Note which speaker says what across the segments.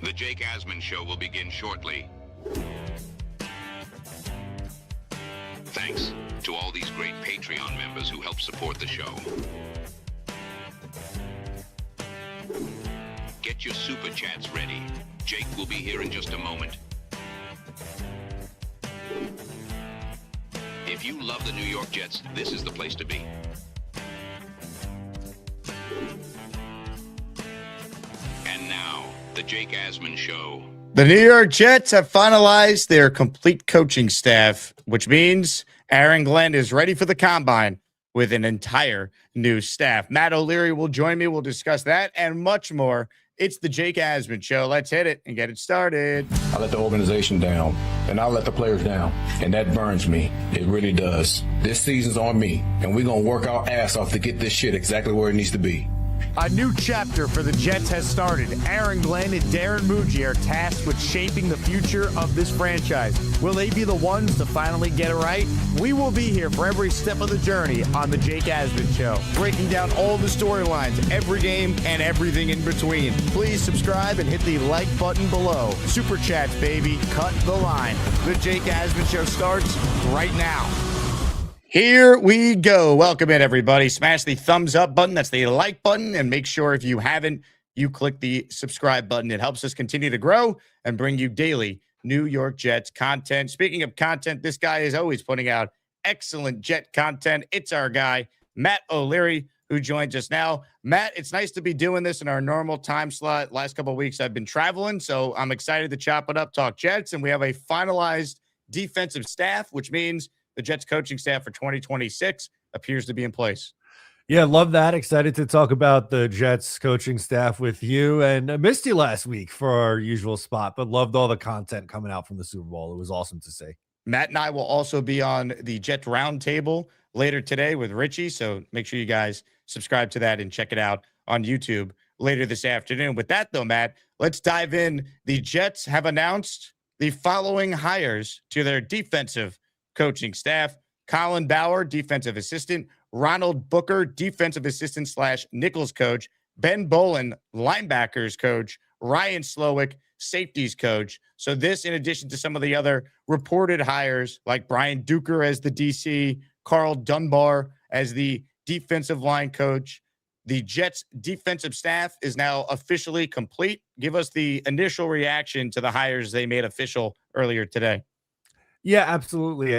Speaker 1: The Jake Asman Show will begin shortly. Thanks to all these great Patreon members who help support the show. Get your super chats ready. Jake will be here in just a moment. If you love the New York Jets, this is the place to be. And now, the Jake Asman Show.
Speaker 2: The New York Jets have finalized their complete coaching staff, which means Aaron Glenn is ready for the combine with an entire new staff. Matt O'Leary will join me. We'll discuss that and much more. It's the Jake Asman Show. Let's hit it and get it started.
Speaker 3: I let the organization down, and I let the players down, and that burns me. It really does. This season's on me, and we're going to work our ass off to get this shit exactly where it needs to be.
Speaker 4: A new chapter for the Jets has started. Aaron Glenn and Darren Muji are tasked with shaping the future of this franchise. Will they be the ones to finally get it right? We will be here for every step of the journey on the Jake Asman Show, breaking down all the storylines, every game, and everything in between. Please subscribe and hit the like button below. Super chats, baby. Cut the line. The Jake Asman Show starts right now.
Speaker 2: Here we go. Welcome in, everybody. Smash the thumbs up button. That's the like button. And make sure if you haven't, you click the subscribe button. It helps us continue to grow and bring you daily New York Jets content. Speaking of content, this guy is always putting out excellent Jet content. It's our guy, Matt O'Leary, who joins us now. Matt, it's nice to be doing this in our normal time slot. Last couple of weeks, I've been traveling, so I'm excited to chop it up, talk Jets, and we have a finalized defensive staff, which means the Jets coaching staff for 2026 appears to be in place.
Speaker 4: Yeah, love that. Excited to talk about the Jets coaching staff with you. And I missed you last week for our usual spot, but loved all the content coming out from the Super Bowl. It was awesome to see.
Speaker 2: Matt and I will also be on the Jet Roundtable later today with Richie, so make sure you guys subscribe to that and check it out on YouTube later this afternoon. With that, though, Matt, let's dive in. The Jets have announced the following hires to their defensive coaching staff: Colin Bauer, defensive assistant; Ronald Booker, defensive assistant / Nichols coach; Ben Bolin, linebackers coach; Ryan Slowick, safeties coach. So this, in addition to some of the other reported hires like Brian Duker as the DC, Carl Dunbar as the defensive line coach. The Jets defensive staff is now officially complete. Give us the initial reaction to the hires they made official earlier today.
Speaker 4: Yeah, absolutely.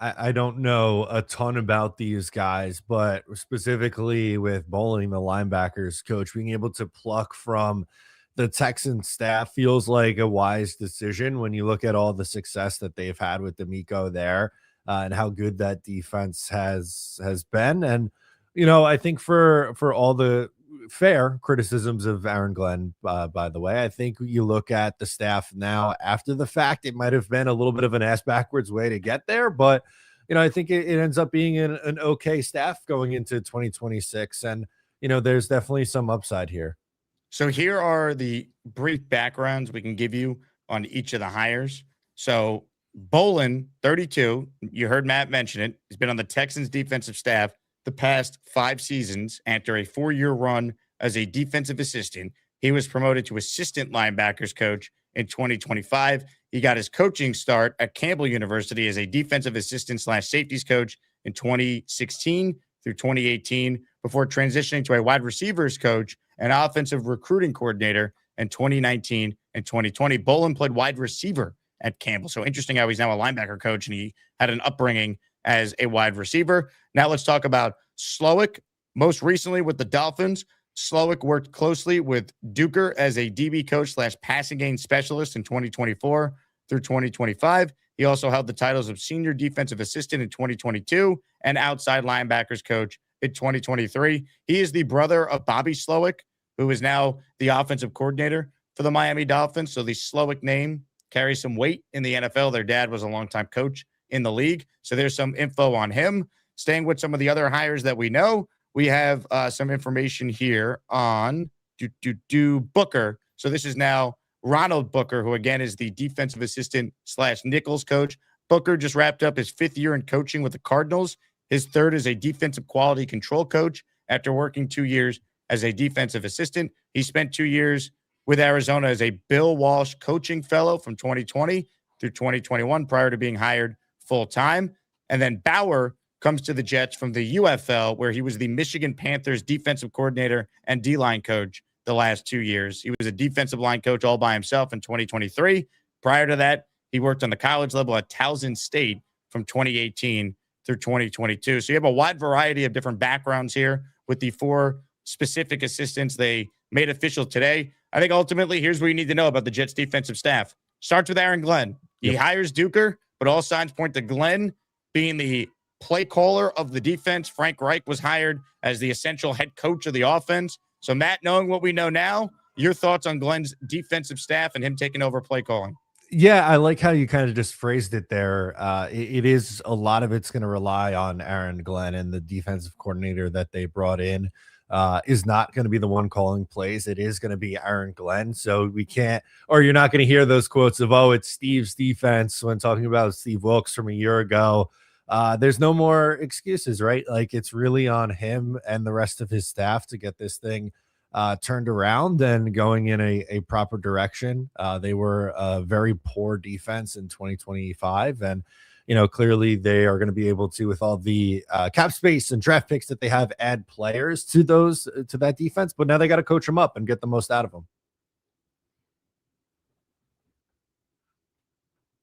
Speaker 4: I don't know a ton about these guys, but specifically with Bowling, the linebackers coach, being able to pluck from the Texans staff feels like a wise decision when you look at all the success that they've had with D'Amico there and how good that defense has been. And, you know, I think for all the fair criticisms of Aaron Glenn, by the way, I think you look at the staff now after the fact, it might have been a little bit of an ass backwards way to get there, but you know, I think it ends up being an okay staff going into 2026, and you know, there's definitely some upside here.
Speaker 2: So here are the brief backgrounds we can give you on each of the hires. So Bolin, 32, you heard Matt mention it. He's been on the Texans defensive staff the past 5 seasons after a 4-year run as a defensive assistant. He was promoted to assistant linebackers coach in 2025. He got his coaching start at Campbell University as a defensive assistant / safeties coach in 2016 through 2018 before transitioning to a wide receivers coach and offensive recruiting coordinator in 2019 and 2020. Bolin played wide receiver at Campbell. So interesting how he's now a linebacker coach and he had an upbringing as a wide receiver. Now let's talk about Slowick. Most recently with the Dolphins, Slowick worked closely with Duker as a DB coach / passing game specialist in 2024 through 2025. He also held the titles of senior defensive assistant in 2022 and outside linebackers coach in 2023. He is the brother of Bobby Slowick, who is now the offensive coordinator for the Miami Dolphins. So the Slowick name carries some weight in the NFL. Their dad was a longtime coach in the league. So there's some info on him. Staying with some of the other hires that we know, we have some information here on Booker. So this is now Ronald Booker, who again is the defensive assistant / Nichols coach. Booker just wrapped up his 5th year in coaching with the Cardinals. His 3rd as a defensive quality control coach after working 2 years as a defensive assistant. He spent 2 years with Arizona as a Bill Walsh coaching fellow from 2020 through 2021 prior to being hired full-time. And then Bauer comes to the Jets from the UFL, where he was the Michigan Panthers defensive coordinator and D-line coach the last 2 years. He was a defensive line coach all by himself in 2023. Prior to that, he worked on the college level at Towson State from 2018 through 2022. So you have a wide variety of different backgrounds here with the 4 specific assistants they made official today. I think ultimately, here's what you need to know about the Jets defensive staff. Starts with Aaron Glenn. He hires Duker, but all signs point to Glenn being the play caller of the defense. Frank Reich was hired as the essential head coach of the offense. So, Matt, knowing what we know now, your thoughts on Glenn's defensive staff and him taking over play calling?
Speaker 4: Yeah, I like how you kind of just phrased it there. It is a lot of it's going to rely on Aaron Glenn, and the defensive coordinator that they brought in is not going to be the one calling plays. It is going to be Aaron Glenn. So we can't, or you're not going to hear those quotes of, oh, it's Steve's defense when talking about Steve Wilkes from a year ago. There's no more excuses, right? Like, it's really on him and the rest of his staff to get this thing turned around and going in a proper direction. They were a very poor defense in 2025. And, clearly they are going to be able to, with all the cap space and draft picks that they have, add players to that defense. But now they got to coach them up and get the most out of them.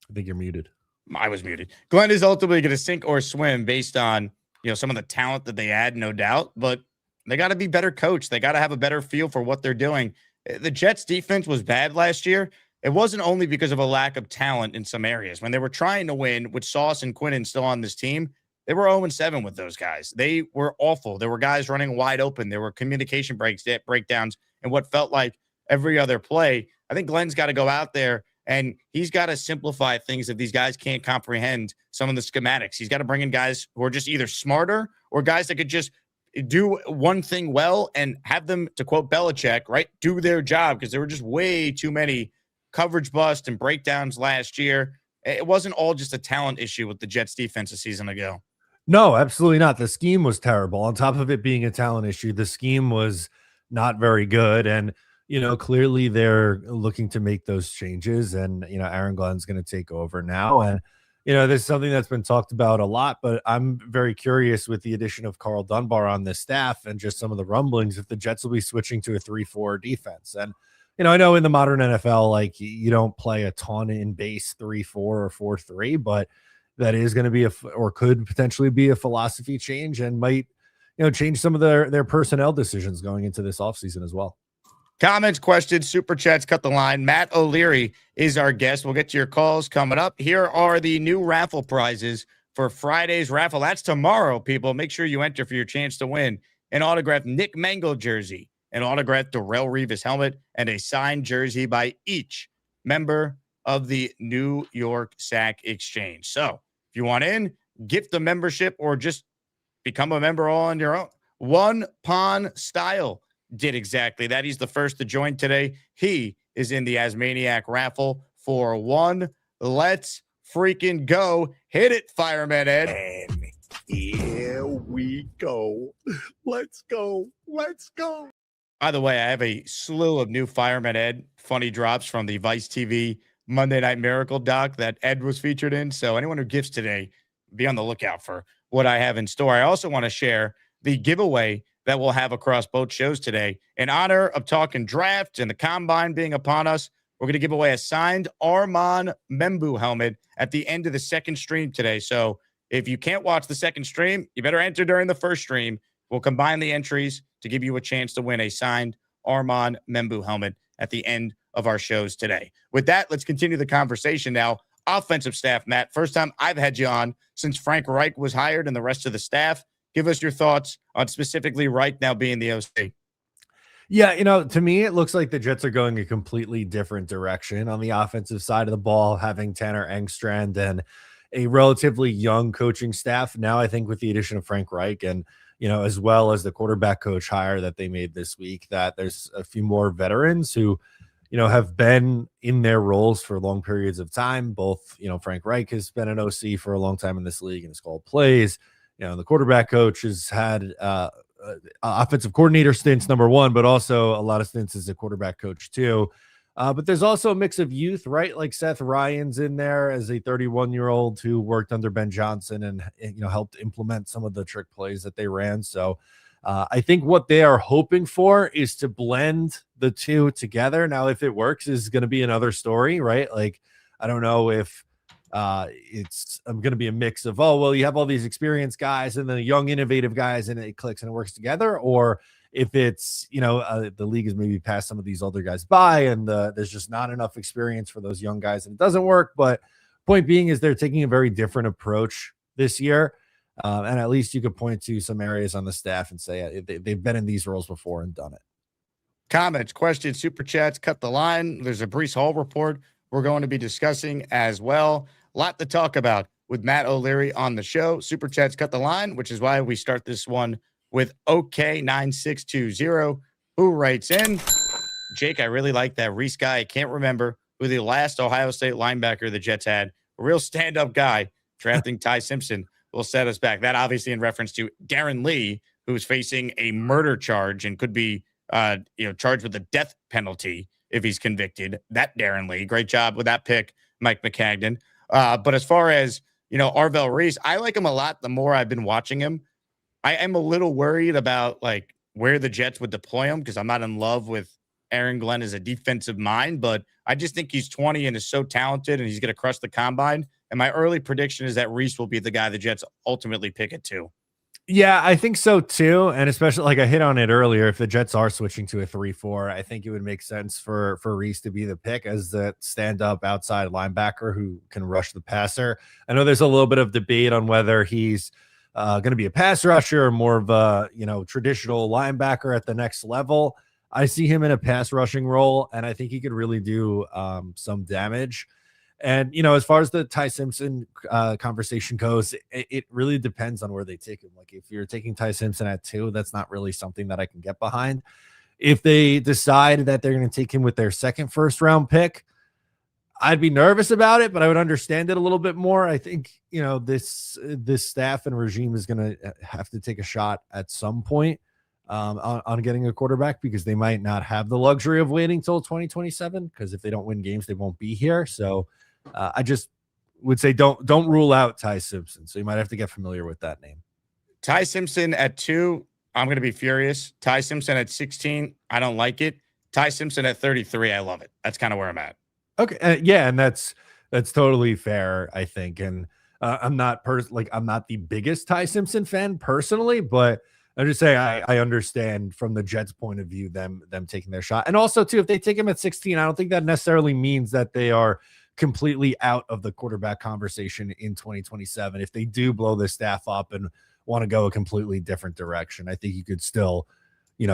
Speaker 4: I think you're muted.
Speaker 2: I was muted. Glenn is ultimately going to sink or swim based on, some of the talent that they add, no doubt, but they got to be better coached. They got to have a better feel for what they're doing. The Jets defense was bad last year. It wasn't only because of a lack of talent in some areas. When they were trying to win with Sauce and Quinnen still on this team, they were 0-7 with those guys. They were awful. There were guys running wide open. There were communication breakdowns, and what felt like every other play. I think Glenn's got to go out there and he's got to simplify things if these guys can't comprehend some of the schematics. He's got to bring in guys who are just either smarter or guys that could just do one thing well and have them, to quote Belichick, right, do their job, because there were just way too many coverage busts and breakdowns last year. It wasn't all just a talent issue with the Jets defense a season ago.
Speaker 4: No, absolutely not. The scheme was terrible. On top of it being a talent issue, the scheme was not very good. And, clearly they're looking to make those changes. And, Aaron Glenn's going to take over now. And, this is something that's been talked about a lot, but I'm very curious with the addition of Carl Dunbar on this staff and just some of the rumblings if the Jets will be switching to a 3-4 defense. And, I know in the modern NFL, like, you don't play a ton in base 3-4 or 4-3, but that is going to be or could potentially be a philosophy change and might, change some of their personnel decisions going into this offseason as well.
Speaker 2: Comments, questions, super chats, cut the line. Matt O'Leary is our guest. We'll get to your calls coming up. Here are the new raffle prizes for Friday's raffle. That's tomorrow, people. Make sure you enter for your chance to win an autographed Nick Mangold jersey, an autographed Darrelle Revis helmet, and a signed jersey by each member of the New York Sack Exchange. So if you want in, gift a membership, or just become a member all on your own. One Pawn Style did exactly that. He's the first to join today. He is in the Asmaniac raffle for one. Let's freaking go. Hit it, Fireman Ed.
Speaker 5: And here we go. Let's go. Let's go.
Speaker 2: By the way, I have a slew of new Fireman Ed funny drops from the Vice TV Monday Night Miracle doc that Ed was featured in. So anyone who gifts today, be on the lookout for what I have in store. I also want to share the giveaway that we'll have across both shows today. In honor of talking draft and the combine being upon us, we're going to give away a signed Armand Membu helmet at the end of the second stream today. So if you can't watch the second stream, you better enter during the first stream. We'll combine the entries to give you a chance to win a signed Armand Membu helmet at the end of our shows today. With that, let's continue the conversation now. Offensive staff, Matt. First time I've had you on since Frank Reich was hired and the rest of the staff. Give us your thoughts on specifically Reich now being the OC.
Speaker 4: Yeah, to me, it looks like the Jets are going a completely different direction on the offensive side of the ball, having Tanner Engstrand and a relatively young coaching staff. Now, I think with the addition of Frank Reich and, as well as the quarterback coach hire that they made this week, that there's a few more veterans who, have been in their roles for long periods of time. Both, Frank Reich has been an OC for a long time in this league and has called plays. The quarterback coach has had offensive coordinator stints, number one, but also a lot of stints as a quarterback coach too. But there's also a mix of youth, right? Like Seth Ryan's in there as a 31-year-old who worked under Ben Johnson and helped implement some of the trick plays that they ran. So I think what they are hoping for is to blend the two together. Now, if it works, is going to be another story, right? Like, I don't know if it's going to be a mix of, oh, well, you have all these experienced guys and the young, innovative guys, and it clicks and it works together, or if it's, the league is maybe passed some of these older guys by and there's just not enough experience for those young guys and it doesn't work. But point being is they're taking a very different approach this year. And at least you could point to some areas on the staff and say they've been in these roles before and done it.
Speaker 2: Comments, questions, super chats, cut the line. There's a Breece Hall report we're going to be discussing as well. A lot to talk about with Matt O'Leary on the show. Super chats, cut the line, which is why we start this one with OK9620, who writes in, Jake, I really like that Reese guy. I can't remember who the last Ohio State linebacker the Jets had. A real stand-up guy. Drafting Ty Simpson will set us back. That obviously in reference to Darren Lee, who's facing a murder charge and could be charged with a death penalty if he's convicted. That Darren Lee. Great job with that pick, Mike McCagnon. But as far as, Arvell Reese, I like him a lot the more I've been watching him. I am a little worried about like where the Jets would deploy him because I'm not in love with Aaron Glenn as a defensive mind, but I just think he's 20 and is so talented and he's going to crush the combine. And my early prediction is that Reese will be the guy the Jets ultimately pick it to.
Speaker 4: Yeah, I think so too. And especially like I hit on it earlier, if the Jets are switching to a 3-4, I think it would make sense for Reese to be the pick as the stand-up outside linebacker who can rush the passer. I know there's a little bit of debate on whether he's going to be a pass rusher or more of a, traditional linebacker at the next level. I see him in a pass rushing role, and I think he could really do some damage. And, as far as the Ty Simpson conversation goes, it really depends on where they take him. Like if you're taking Ty Simpson at 2, that's not really something that I can get behind. If they decide that they're going to take him with their second first-round pick, I'd be nervous about it, but I would understand it a little bit more. I think, this staff and regime is going to have to take a shot at some point on getting a quarterback because they might not have the luxury of waiting till 2027 because if they don't win games, they won't be here. So I just would say don't rule out Ty Simpson. So you might have to get familiar with that name.
Speaker 2: Ty Simpson at 2, I'm going to be furious. Ty Simpson at 16, I don't like it. Ty Simpson at 33, I love it. That's kind of where I'm at.
Speaker 4: Okay. Yeah. And that's totally fair, I think. And I'm not the biggest Ty Simpson fan personally, but I'm just saying I understand from the Jets' point of view them taking their shot. And also, too, if they take him at 16, I don't think that necessarily means that they are completely out of the quarterback conversation in 2027. If they do blow their staff up and want to go a completely different direction, I think you could still,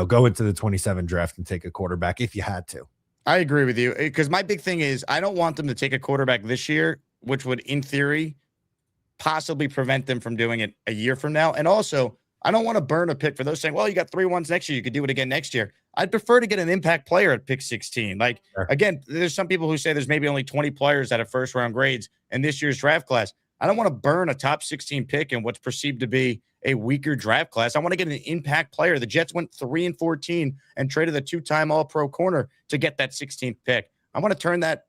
Speaker 4: go into the 27 draft and take a quarterback if you had to.
Speaker 2: I agree with you because my big thing is I don't want them to take a quarterback this year, which would, in theory, possibly prevent them from doing it a year from now. And also, I don't want to burn a pick for those saying, well, you got 3 1s next year. You could do it again next year. I'd prefer to get an impact player at pick 16. Like, again, there's some people who say there's maybe only 20 players that have first round grades in this year's draft class. I don't want to burn a top 16 pick in what's perceived to be a weaker draft class. I want to get an impact player. The Jets went 3-14 and traded a 2-time All-Pro corner to get that 16th pick. I want to turn that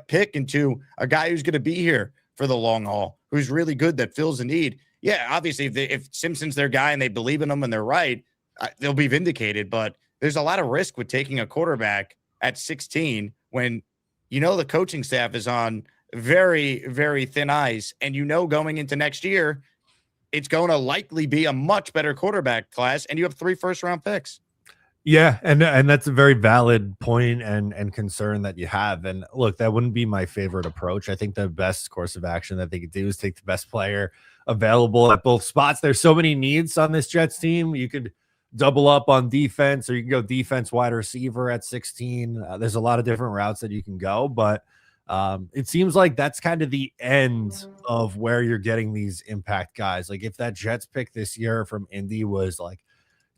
Speaker 2: pick into a guy who's going to be here for the long haul, who's really good, that fills a need. Yeah, obviously, if Simpson's their guy and they believe in him and they're right, they'll be vindicated. But there's a lot of risk with taking a quarterback at 16 when the coaching staff is on very, very thin ice. And going into next year, it's going to likely be a much better quarterback class. And you have 3 first-round picks.
Speaker 4: Yeah, and that's a very valid point and concern that you have. And look, that wouldn't be my favorite approach. I think the best course of action that they could do is take the best player available at both spots. There's so many needs on this Jets team. You could double up on defense, or you can go defense wide receiver at 16. There's a lot of different routes that you can go, but it seems like that's kind of the end of where you're getting these impact guys. Like if that Jets pick this year from Indy was like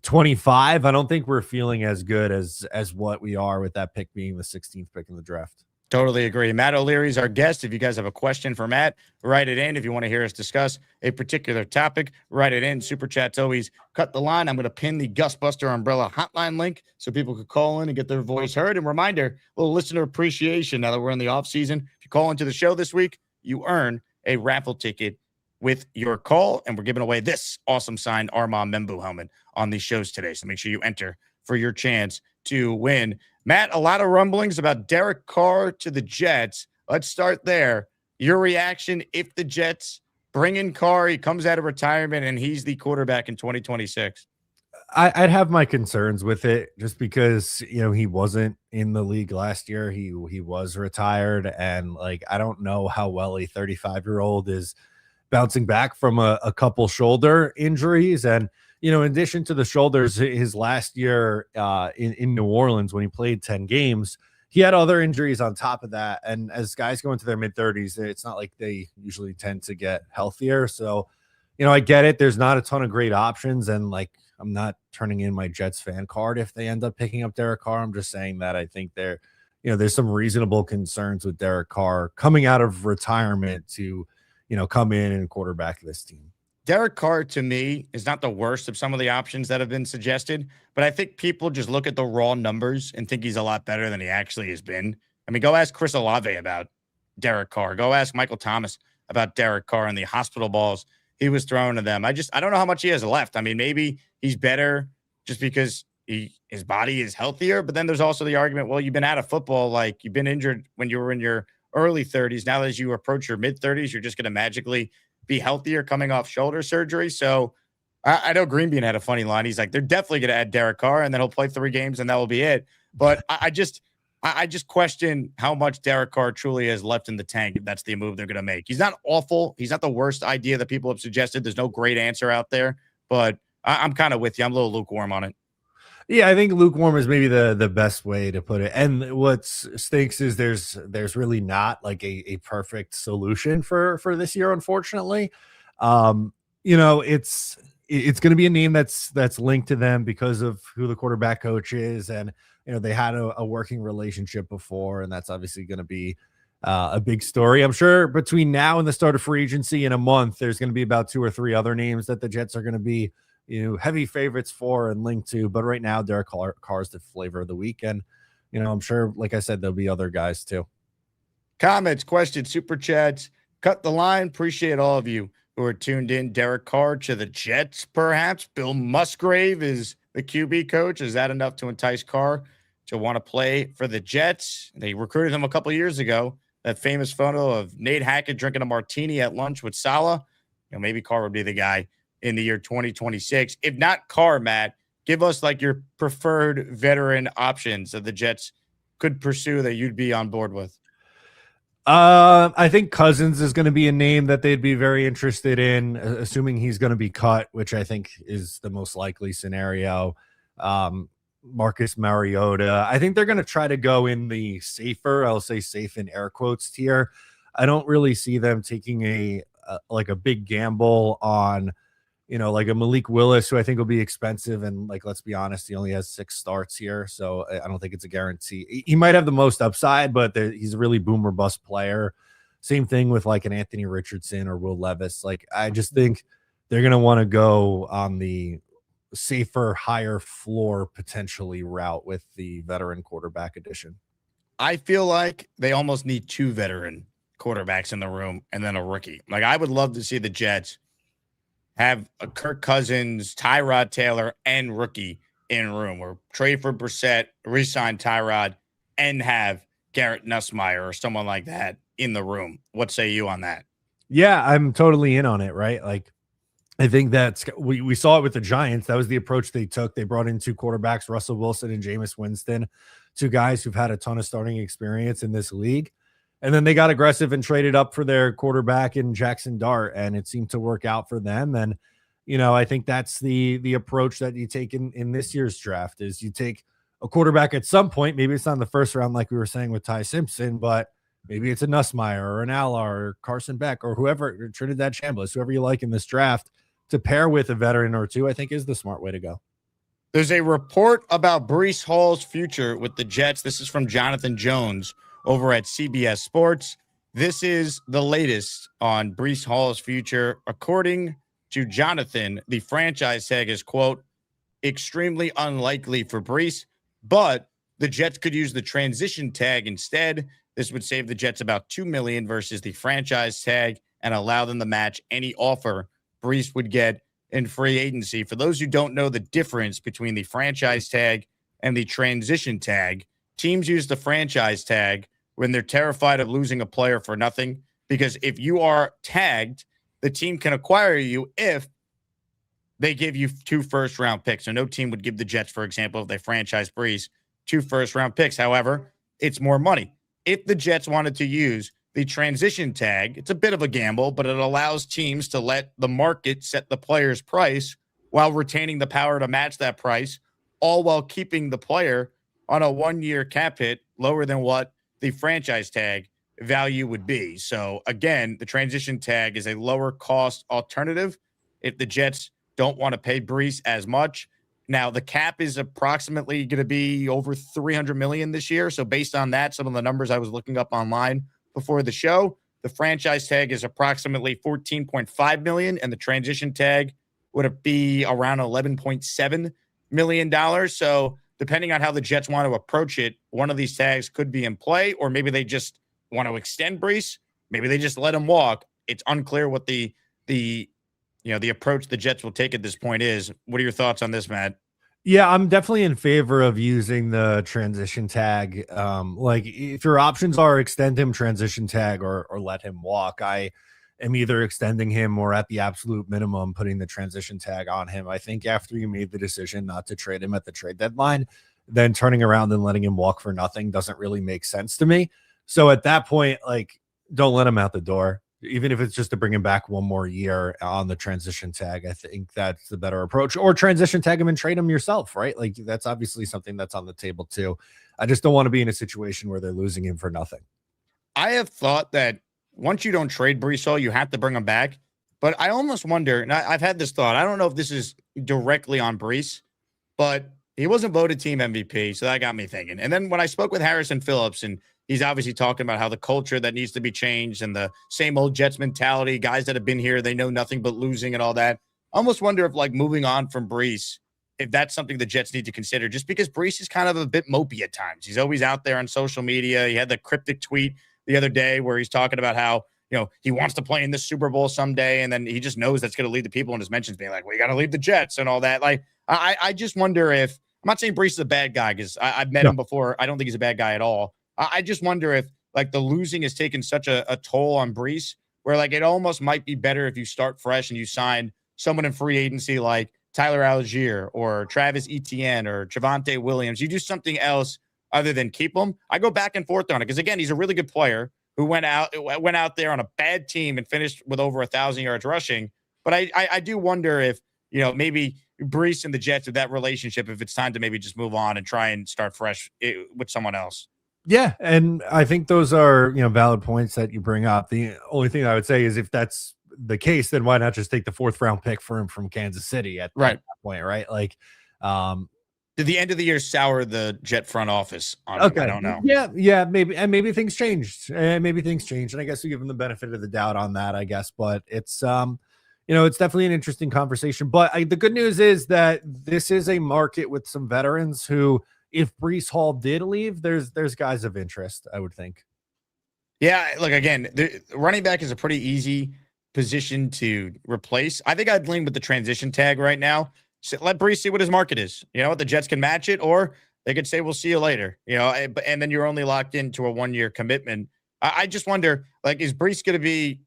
Speaker 4: 25, I don't think we're feeling as good as what we are with that pick being the 16th pick in the draft.
Speaker 2: Totally agree. Matt O'Leary is our guest. If you guys have a question for Matt, write it in. If you want to hear us discuss a particular topic, write it in. Super Chat's always cut the line. I'm going to pin the Gusbuster Umbrella hotline link so people could call in and get their voice heard. And reminder, a little listener appreciation now that we're in the off season. If you call into the show this week, you earn a raffle ticket with your call. And we're giving away this awesome signed Armand Membu helmet on these shows today. So make sure you enter for your chance to win. Matt, a lot of rumblings about Derek Carr to the Jets. Let's start there. Your reaction if the Jets bring in Carr, he comes out of retirement, and he's the quarterback in 2026.
Speaker 4: I'd have my concerns with it just because, he wasn't in the league last year. He was retired, and I don't know how well a 35-year-old is bouncing back from a couple shoulder injuries. And in addition to the shoulders, his last year in New Orleans, when he played 10 games, he had other injuries on top of that. And as guys go into their mid-30s, it's not like they usually tend to get healthier. So, I get it. There's not a ton of great options. And I'm not turning in my Jets fan card if they end up picking up Derek Carr. I'm just saying that I think there's some reasonable concerns with Derek Carr coming out of retirement to, come in and quarterback this team.
Speaker 2: Derek Carr, to me, is not the worst of some of the options that have been suggested, but I think people just look at the raw numbers and think he's a lot better than he actually has been. I mean, go ask Chris Olave about Derek Carr. Go ask Michael Thomas about Derek Carr and the hospital balls he was throwing to them. I don't know how much he has left. I mean, maybe he's better just because his body is healthier, but then there's also the argument, well, you've been out of football, you've been injured when you were in your early 30s. Now as you approach your mid-30s, you're just going to magically be healthier coming off shoulder surgery. So I know Greenbean had a funny line. He's like, they're definitely going to add Derek Carr, and then he'll play 3 games, and that will be it. But I just question how much Derek Carr truly has left in the tank if that's the move they're going to make. He's not awful. He's not the worst idea that people have suggested. There's no great answer out there, but I'm kind of with you. I'm a little lukewarm on it.
Speaker 4: Yeah, I think lukewarm is maybe the best way to put it. And what stinks is there's really not a perfect solution for this year, unfortunately. It's going to be a name that's linked to them because of who the quarterback coach is, and they had a working relationship before, and that's obviously going to be a big story. I'm sure between now and the start of free agency in a month, there's going to be about 2 or 3 other names that the Jets are going to be heavy favorites for and linked to. But right now, Derek Carr is the flavor of the week. And, I'm sure, like I said, there'll be other guys too.
Speaker 2: Comments, questions, super chats, cut the line. Appreciate all of you who are tuned in. Derek Carr to the Jets, perhaps. Bill Musgrave is the QB coach. Is that enough to entice Carr to want to play for the Jets? They recruited him a couple of years ago. That famous photo of Nate Hackett drinking a martini at lunch with Saleh. Maybe Carr would be the guy in the year 2026. If not Carr, Matt, give us your preferred veteran options that the Jets could pursue that you'd be on board with.
Speaker 4: I think Cousins is going to be a name that they'd be very interested in, assuming he's going to be cut, which I think is the most likely scenario. Marcus Mariota. I think they're going to try to go in the safer, I'll say safe in air quotes tier. I don't really see them taking a big gamble on a Malik Willis, who I think will be expensive. And let's be honest, he only has 6 starts here. So I don't think it's a guarantee. He might have the most upside, but he's a really boom or bust player. Same thing with an Anthony Richardson or Will Levis. I just think they're going to want to go on the safer, higher floor potentially route with the veteran quarterback addition.
Speaker 2: I feel like they almost need 2 veteran quarterbacks in the room and then a rookie. I would love to see the Jets have a Kirk Cousins, Tyrod Taylor, and rookie in room, or trade for Brissett, re-sign Tyrod, and have Garrett Nussmeier or someone like that in the room. What say you on that?
Speaker 4: Yeah, I'm totally in on it, right? I think that's we saw it with the Giants. That was the approach they took. They brought in 2 quarterbacks, Russell Wilson and Jameis Winston, 2 guys who've had a ton of starting experience in this league. And then they got aggressive and traded up for their quarterback in Jackson Dart, and it seemed to work out for them. And, I think that's the approach that you take in this year's draft is you take a quarterback at some point. Maybe it's not in the first round like we were saying with Ty Simpson, but maybe it's a Nussmeier or an Allar or Carson Beck or whoever, or Trinidad Chambliss, whoever you like in this draft, to pair with a veteran or 2, I think is the smart way to go.
Speaker 2: There's a report about Breece Hall's future with the Jets. This is from Jonathan Jones over at CBS Sports. This is the latest on Breece Hall's future. According to Jonathan, the franchise tag is, quote, extremely unlikely for Breece, but the Jets could use the transition tag instead. This would save the Jets about $2 million versus the franchise tag and allow them to match any offer Breece would get in free agency. For those who don't know the difference between the franchise tag and the transition tag, teams use the franchise tag when they're terrified of losing a player for nothing, because if you are tagged, the team can acquire you if they give you 2 first-round picks. So no team would give the Jets, for example, if they franchise Breece, 2 first-round picks. However, it's more money. If the Jets wanted to use the transition tag, it's a bit of a gamble, but it allows teams to let the market set the player's price while retaining the power to match that price, all while keeping the player on a 1-year cap hit lower than what the franchise tag value would be. So again, the transition tag is a lower cost alternative if the Jets don't want to pay Breece as much. Now, the cap is approximately going to be over $300 million this year. So based on that, some of the numbers I was looking up online before the show, the franchise tag is approximately $14.5 million, and the transition tag would be around $11.7 million. So depending on how the Jets want to approach it, one of these tags could be in play, or maybe they just want to extend Breece. Maybe they just let him walk. It's unclear what the approach the Jets will take at this point is. What are your thoughts on this, Matt?
Speaker 4: Yeah, I'm definitely in favor of using the transition tag. Like if your options are extend him, transition tag, or let him walk, I am either extending him or at the absolute minimum putting the transition tag on him. I think after you made the decision not to trade him at the trade deadline, then turning around and letting him walk for nothing doesn't really make sense to me. So at that point, like, don't let him out the door. Even if it's just to bring him back 1 more year on the transition tag, I think that's the better approach. Or transition tag him and trade him yourself, right? Like that's obviously something that's on the table too. I just don't want to be in a situation where they're losing him for nothing.
Speaker 2: I have thought that once you don't trade Breece Hall, you have to bring him back. But I almost wonder, and I've had this thought, I don't know if this is directly on Breece, but he wasn't voted team MVP, so that got me thinking. And then when I spoke with Harrison Phillips, and he's obviously talking about how the culture that needs to be changed and the same old Jets mentality, guys that have been here, they know nothing but losing and all that. I almost wonder if, like, moving on from Breece, if that's something the Jets need to consider, just because Breece is kind of a bit mopey at times. He's always out there on social media. He had the cryptic tweet the other day where he's talking about how, he wants to play in the Super Bowl someday, and then he just knows that's going to lead the people in his mentions being like, well, you got to leave the Jets and all that. Like, I just wonder if, I'm not saying Breece is a bad guy, because I've met him before. I don't think he's a bad guy at all. I just wonder if, like, the losing has taken such a toll on Breece where, like, it almost might be better if you start fresh and you sign someone in free agency like Tyler Algier or Travis Etienne or Javonte Williams. You do something else other than keep him. I go back and forth on it because, again, he's a really good player who went out there on a bad team and finished with over 1,000 yards rushing. But I do wonder if, maybe Breece and the Jets have that relationship, if it's time to maybe just move on and try and start fresh with someone else.
Speaker 4: Yeah, and I think those are, valid points that you bring up. The only thing I would say is if that's the case, then why not just take the 4th round pick for him from Kansas City at that point, right? Like,
Speaker 2: did the end of the year sour the Jet front office on him? I don't know.
Speaker 4: Yeah, maybe things changed. And I guess we give them the benefit of the doubt on that, I guess. But it's it's definitely an interesting conversation. But the good news is that this is a market with some veterans who, if Breece Hall did leave, there's guys of interest, I would think.
Speaker 2: Yeah, look, again, the running back is a pretty easy position to replace. I think I'd lean with the transition tag right now. So let Breece see what his market is. The Jets can match it, or they could say, we'll see you later, and then you're only locked into a 1-year commitment. I just wonder, like, is Breece going to be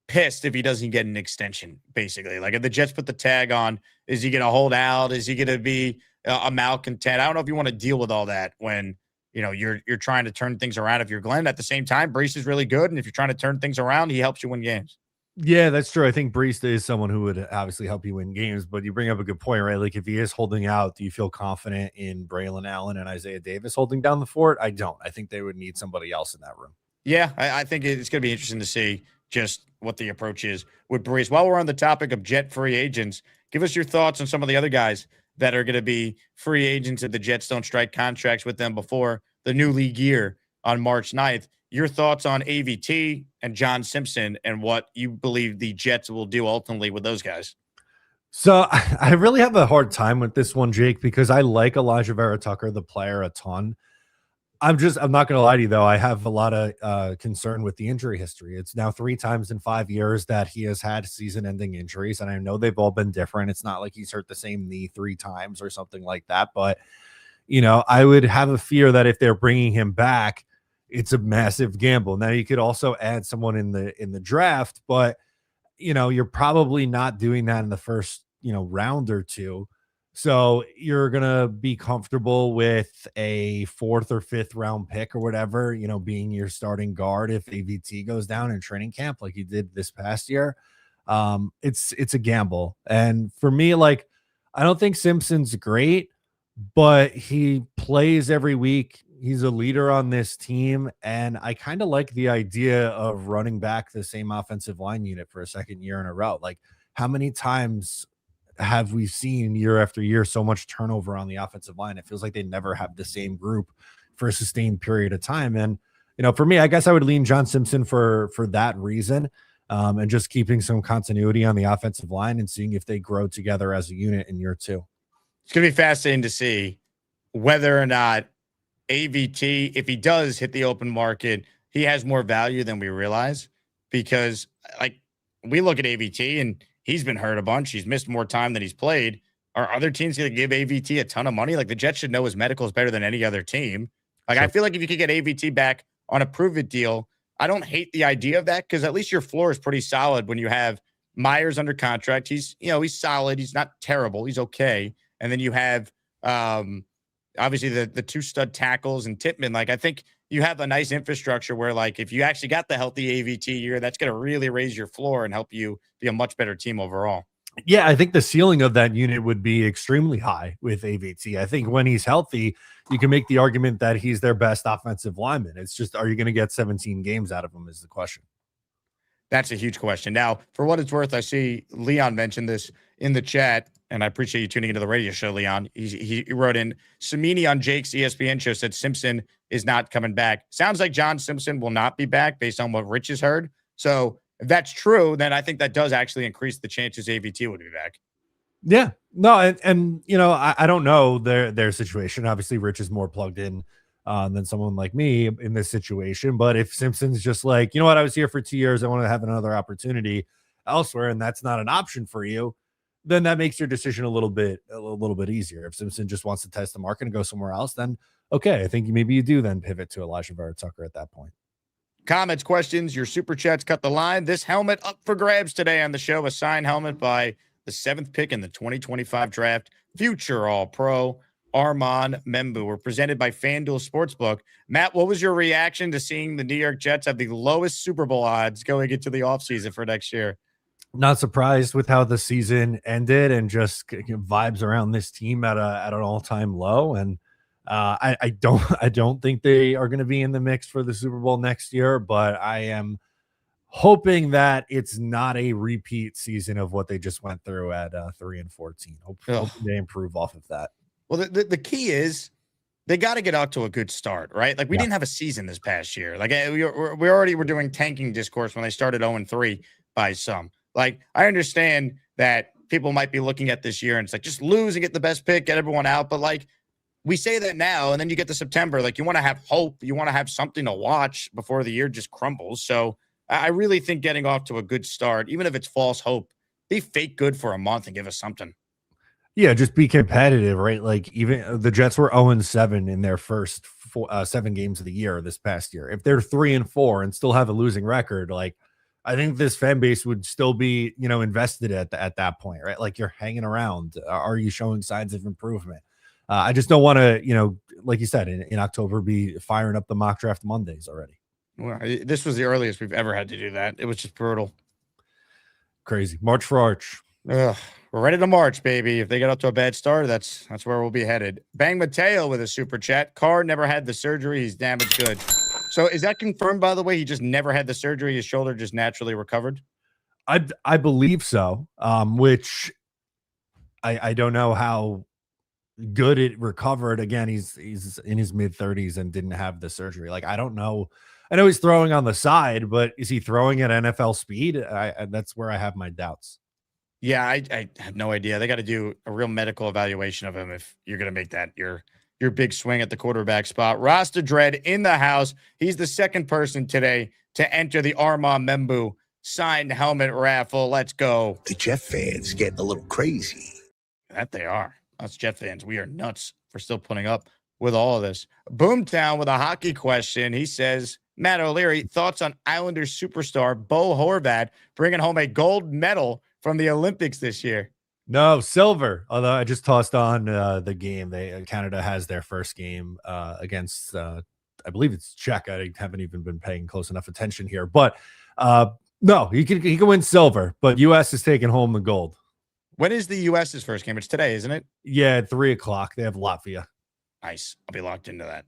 Speaker 2: pissed if he doesn't get an extension, basically? Like, if the Jets put the tag on, is he going to hold out? Is he going to be a malcontent? I don't know if you want to deal with all that when, you're trying to turn things around. If you're Glenn, at the same time, Breece is really good. And if you're trying to turn things around, he helps you win games.
Speaker 4: Yeah, that's true. I think Breece is someone who would obviously help you win games, but you bring up a good point, right? Like, if he is holding out, do you feel confident in Braylon Allen and Isaiah Davis holding down the fort? I don't. I think they would need somebody else in that room.
Speaker 2: Yeah, I think it's going to be interesting to see just what the approach is with Breece. While we're on the topic of Jet free agents, give us your thoughts on some of the other guys that are going to be free agents if the Jets don't strike contracts with them before the new league year on March 9th. Your thoughts on AVT and John Simpson and what you believe the Jets will do ultimately with those guys?
Speaker 4: So I really have a hard time with this one, Jake, because I like Elijah Vera Tucker, the player, a ton. I'm not going to lie to you, though. I have a lot of concern with the injury history. It's now 3 times in 5 years that he has had season-ending injuries, and I know they've all been different. It's not like he's hurt the same knee 3 times or something like that. But, I would have a fear that if they're bringing him back, it's a massive gamble. Now, you could also add someone in the draft, but, you're probably not doing that in the first, round or two. So you're going to be comfortable with a 4th or 5th round pick or whatever, being your starting guard if AVT goes down in training camp like he did this past year. It's a gamble. And for me, like, I don't think Simpson's great, but he plays every week. He's a leader on this team. And I kind of like the idea of running back the same offensive line unit for a second year in a row. Like, how many times have we seen year after year so much turnover on the offensive line? It feels like they never have the same group for a sustained period of time. And, for me, I guess I would lean John Simpson for that reason, and just keeping some continuity on the offensive line and seeing if they grow together as a unit in year 2.
Speaker 2: It's going to be fascinating to see whether or not AVT, if he does hit the open market, he has more value than we realize, because like we look at AVT and he's been hurt a bunch. He's missed more time than he's played. Are other teams going to give AVT a ton of money? Like, the Jets should know his medical is better than any other team. Like, sure. I feel like if you could get AVT back on a prove-it deal, I don't hate the idea of that, because at least your floor is pretty solid when you have Myers under contract. He's solid. He's not terrible. He's okay. And then you have obviously the 2 stud tackles and Tippmann. Like, I think you have a nice infrastructure where, like, if you actually got the healthy AVT year, that's going to really raise your floor and help you be a much better team overall.
Speaker 4: Yeah, I think the ceiling of that unit would be extremely high with AVT. I think when he's healthy, you can make the argument that he's their best offensive lineman. It's just, are you going to get 17 games out of him is the question.
Speaker 2: That's a huge question. Now, for what it's worth, I see Leon mentioned this in the chat, and I appreciate you tuning into the radio show, Leon. He wrote in, Samini on Jake's ESPN show said Simpson is not coming back. Sounds like John Simpson will not be back based on what Rich has heard. So if that's true, then I think that does actually increase the chances AVT would be back.
Speaker 4: Yeah, no. And I don't know their situation. Obviously Rich is more plugged in than someone like me in this situation. But if Simpson's just like, I was here for 2 years, I want to have another opportunity elsewhere, and that's not an option for you, then that makes your decision a little bit easier. If Simpson just wants to test the market and go somewhere else, then okay, I think maybe you do then pivot to Elijah Vera Tucker at that point.
Speaker 2: Comments, questions, your super chats cut the line. This helmet up for grabs today on the show, a signed helmet by the 7th pick in the 2025 draft, future All-Pro Armand Membu. We're presented by FanDuel Sportsbook. Matt, what was your reaction to seeing the New York Jets have the lowest Super Bowl odds going into the offseason for next year?
Speaker 4: Not surprised with how the season ended, and just vibes around this team at an all-time low. And I don't think they are going to be in the mix for the Super Bowl next year, but I am hoping that it's not a repeat season of what they just went through at 3-14. Hoping they improve off of that.
Speaker 2: Well, the key is they got to get out to a good start, right? Like, we didn't have a season this past year. Like, we already were doing tanking discourse when they started 0-3 by some. Like, I understand that people might be looking at this year and it's like, just lose and get the best pick, get everyone out. But like, we say that now, and then you get to September, like, you want to have hope. You want to have something to watch before the year just crumbles. So I really think getting off to a good start, even if it's false hope, be fake good for a month and give us something.
Speaker 4: Yeah, just be competitive, right? Like, even the Jets were 0-7 in their first 7 games of the year this past year. If they're 3-4 and still have a losing record, like, I think this fan base would still be, invested at that point, right? Like, you're hanging around. Are you showing signs of improvement? I just don't want to, like you said, in October, be firing up the mock draft Mondays already.
Speaker 2: Well, this was the earliest we've ever had to do that. It was just brutal.
Speaker 4: Crazy. March for Arch.
Speaker 2: Ugh, we're ready to march, baby. If they get up to a bad start, that's where we'll be headed. Bang Mateo with a super chat. Carr never had the surgery. He's damaged good. So is that confirmed, by the way? He just never had the surgery. His shoulder just naturally recovered?
Speaker 4: I believe so, which I don't know how good at recovered. Again, he's in his mid-30s and didn't have the surgery. Like, I don't know. I know he's throwing on the side, but is he throwing at NFL speed? That's where I have my doubts.
Speaker 2: Yeah, I have no idea. They got to do a real medical evaluation of him if you're going to make that your big swing at the quarterback spot. Rasta Dread in the house. He's the second person today to enter the Armand Membu signed helmet raffle. Let's go.
Speaker 5: The Jet fans getting a little crazy.
Speaker 2: That they are. Us Jet fans, we are nuts for still putting up with all of this. Boomtown with a hockey question. He says, Matt O'Leary, thoughts on Islanders superstar Bo Horvat bringing home a gold medal from the Olympics this year?
Speaker 4: No, silver. Although I just tossed on the game. Canada has their first game against, I believe it's Czech. I haven't even been paying close enough attention here. But no, he can win silver, but U.S. is taking home the gold.
Speaker 2: When is the U.S.'s first game? It's today, isn't it?
Speaker 4: Yeah, at 3:00. They have Latvia.
Speaker 2: Nice. I'll be locked into that.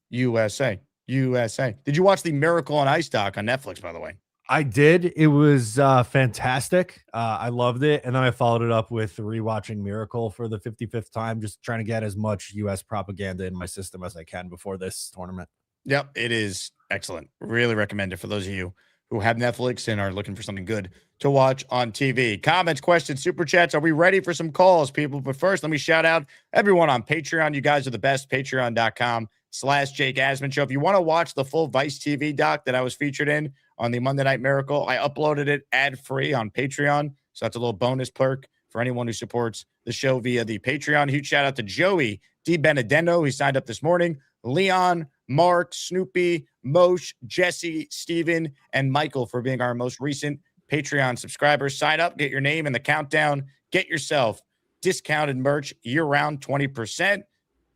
Speaker 2: USA. Did you watch the Miracle on Ice doc on Netflix, by the way?
Speaker 4: I did. It was fantastic. I loved it. And then I followed it up with rewatching Miracle for the 55th time, just trying to get as much U.S. propaganda in my system as I can before this tournament.
Speaker 2: Yep, it is excellent. Really recommend it for those of you who have Netflix and are looking for something good to watch on TV. Comments, questions, super chats. Are we ready for some calls, people? But first, let me shout out everyone on Patreon. You guys are the best. Patreon.com/Jake Asman Show. If you want to watch the full Vice TV doc that I was featured in on the Monday Night Miracle, I uploaded it ad-free on Patreon. So that's a little bonus perk for anyone who supports the show via the Patreon. Huge shout out to Joey D. Benedendo. He signed up this morning. Leon, Mark, Snoopy, Moshe, Jesse, Steven, and Michael for being our most recent Patreon subscribers. Sign up, get your name in the countdown, get yourself discounted merch year-round, 20%.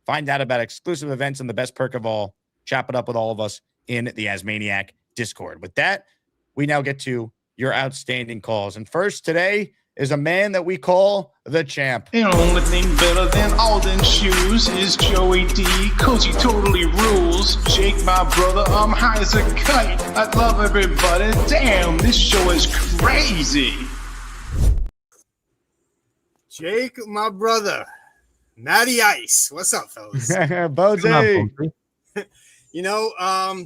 Speaker 2: Find out about exclusive events and the best perk of all, chop it up with all of us in the Asmaniac Discord. With that, we now get to your outstanding calls. And first today is a man that we call the champ.
Speaker 6: The only thing better than all them shoes is Joey D, cause he totally rules. Jake, my brother, I'm high as a kite. I love everybody. Damn, this show is crazy.
Speaker 7: Jake, my brother, Matty Ice. What's up, fellas?
Speaker 2: Bozy.
Speaker 7: You know, I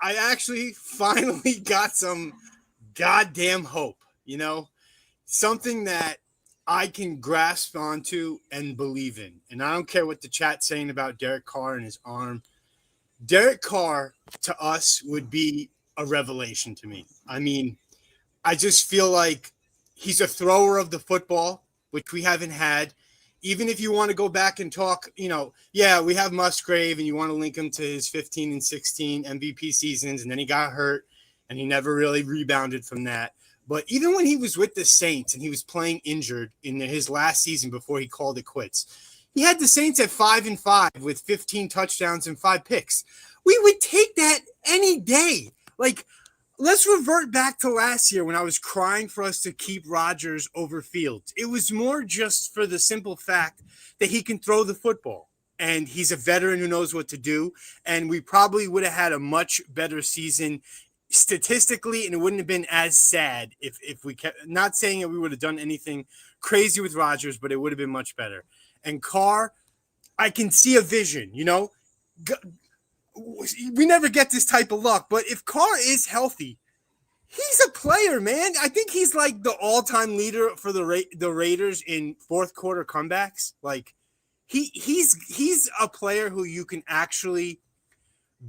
Speaker 7: actually finally got some goddamn hope. You know, something that I can grasp onto and believe in. And I don't care what the chat's saying about Derek Carr and his arm. Derek Carr, to us, would be a revelation to me. I mean, I just feel like he's a thrower of the football, which we haven't had. Even if you want to go back and talk, you know, yeah, we have Musgrave and you want to link him to his 15 and 16 MVP seasons, and then he got hurt and he never really rebounded from that. But even when he was with the Saints and he was playing injured in his last season before he called it quits, he had the Saints at 5-5 with 15 touchdowns and 5 picks. We would take that any day. Like, let's revert back to last year when I was crying for us to keep Rodgers over Fields. It was more just for the simple fact that he can throw the football and he's a veteran who knows what to do. And we probably would have had a much better season statistically, and it wouldn't have been as sad if we kept, not saying that we would have done anything crazy with Rodgers, but it would have been much better. And Carr, I can see a vision, you know. We never get this type of luck, but if Carr is healthy, he's a player, man. I think he's like the all-time leader for the Raiders in fourth quarter comebacks. Like he's a player who you can actually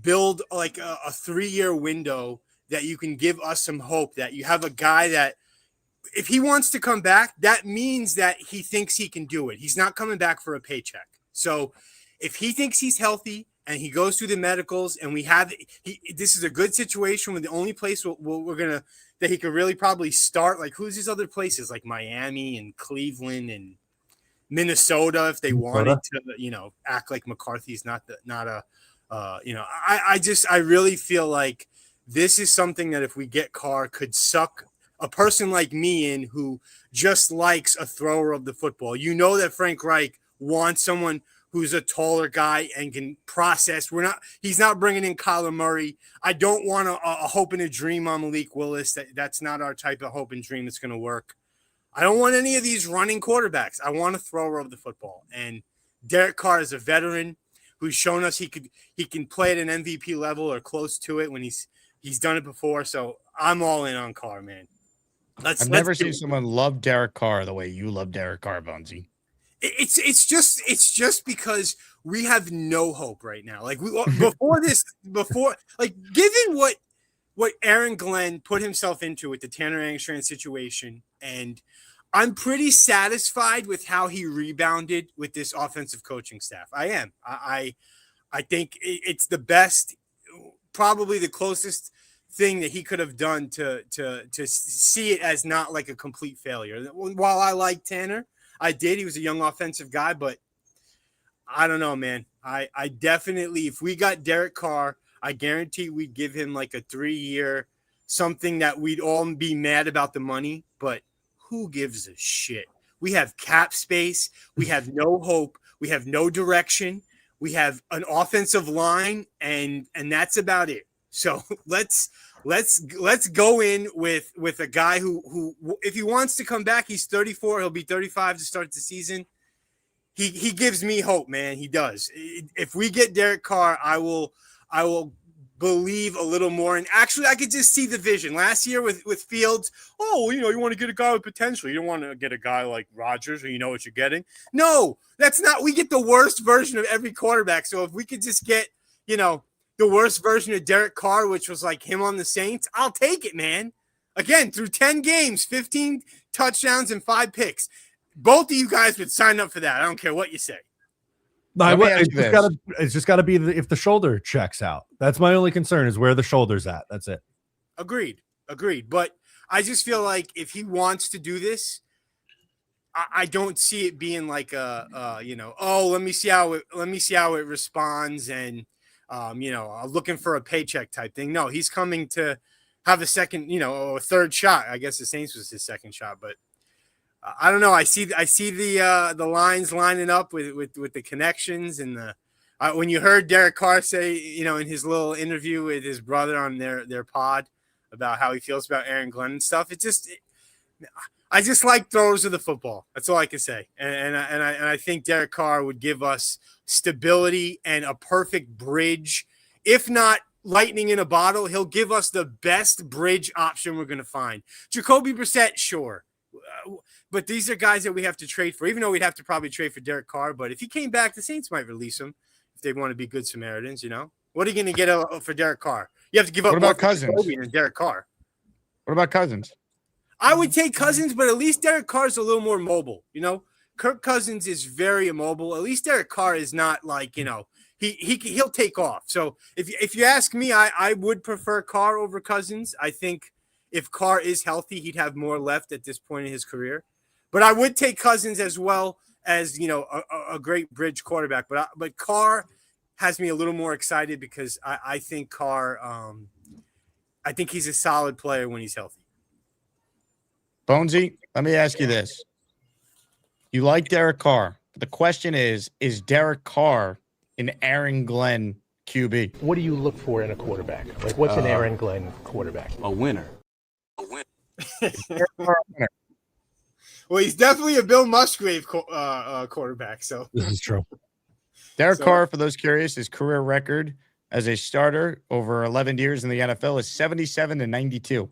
Speaker 7: build like a 3-year window that you can give us some hope that you have a guy that if he wants to come back, that means that he thinks he can do it. He's not coming back for a paycheck. So if he thinks he's healthy and he goes through the medicals and this is a good situation with the only place that he could really probably start. Like who's these other places like Miami and Cleveland and Minnesota, if they wanted to, you know, act like McCarthy's I really feel like this is something that if we get Carr could suck a person like me in who just likes a thrower of the football. You know that Frank Reich wants someone who's a taller guy and can process. He's not bringing in Kyler Murray. I don't want a hope and a dream on Malik Willis. That's not our type of hope and dream that's going to work. I don't want any of these running quarterbacks. I want a thrower of the football. And Derek Carr is a veteran who's shown us he can play at an MVP level or close to it when he's done it before. So I'm all in on Carr, man.
Speaker 2: I've never seen someone love Derek Carr the way you love Derek Carr, Bonesy.
Speaker 7: It's just because we have no hope right now. Like given what Aaron Glenn put himself into with the Tanner Angstrand situation, and I'm pretty satisfied with how he rebounded with this offensive coaching staff. I am. I think it's the best, probably the closest thing that he could have done to see it as not like a complete failure. While I like Tanner, I did. He was a young offensive guy, but I don't know, man. I definitely, if we got Derek Carr, I guarantee we'd give him like a 3-year something that we'd all be mad about the money, but who gives a shit? We have cap space. We have no hope. We have no direction. We have an offensive line, and that's about it. So let's go in with a guy who if he wants to come back, he's 34. He'll be 35 to start the season. He gives me hope, man. He does. If we get Derek Carr, I will believe a little more. And actually, I could just see the vision. Last year with Fields, you want to get a guy with potential. You don't want to get a guy like Rodgers where you know what you're getting. No, that's not. We get the worst version of every quarterback. So if we could just get, the worst version of Derek Carr, which was like him on the Saints, I'll take it, man. Again, through 10 games, 15 touchdowns and 5 picks. Both of you guys would sign up for that. I don't care what you say.
Speaker 4: No, it's just got to be if the shoulder checks out. That's my only concern is where the shoulder's at. That's it. Agreed.
Speaker 7: But I just feel like if he wants to do this, I don't see it being like let me see how it responds and looking for a paycheck type thing. No, he's coming to have a second, a third shot. I guess the Saints was his second shot, but I don't know. I see the lines lining up with the connections and the when you heard Derek Carr say, in his little interview with his brother on their pod about how he feels about Aaron Glenn and stuff. I just like throwers of the football. That's all I can say. And I think Derek Carr would give us stability and a perfect bridge. If not lightning in a bottle, he'll give us the best bridge option we're going to find. Jacoby Brissett, sure. But these are guys that we have to trade for, even though we'd have to probably trade for Derek Carr. But if he came back, the Saints might release him if they want to be good Samaritans, What are you going to get for Derek Carr? You have to give up.
Speaker 2: What about Cousins?
Speaker 7: And Derek Carr.
Speaker 2: What about Cousins?
Speaker 7: I would take Cousins, but at least Derek Carr is a little more mobile. Kirk Cousins is very immobile. At least Derek Carr is not like, he'll take off. So if you ask me, I would prefer Carr over Cousins. I think if Carr is healthy, he'd have more left at this point in his career. But I would take Cousins as well as, a great bridge quarterback. But Carr has me a little more excited because I think Carr, I think he's a solid player when he's healthy.
Speaker 2: Bonesy, let me ask you this. You like Derek Carr. But the question is Derek Carr an Aaron Glenn QB?
Speaker 8: What do you look for in a quarterback? Like, what's an Aaron Glenn quarterback?
Speaker 9: A winner.
Speaker 7: Well, he's definitely a Bill Musgrave quarterback. So
Speaker 4: this is true.
Speaker 2: Derek Carr, for those curious, his career record as a starter over 11 years in the NFL is 77-92.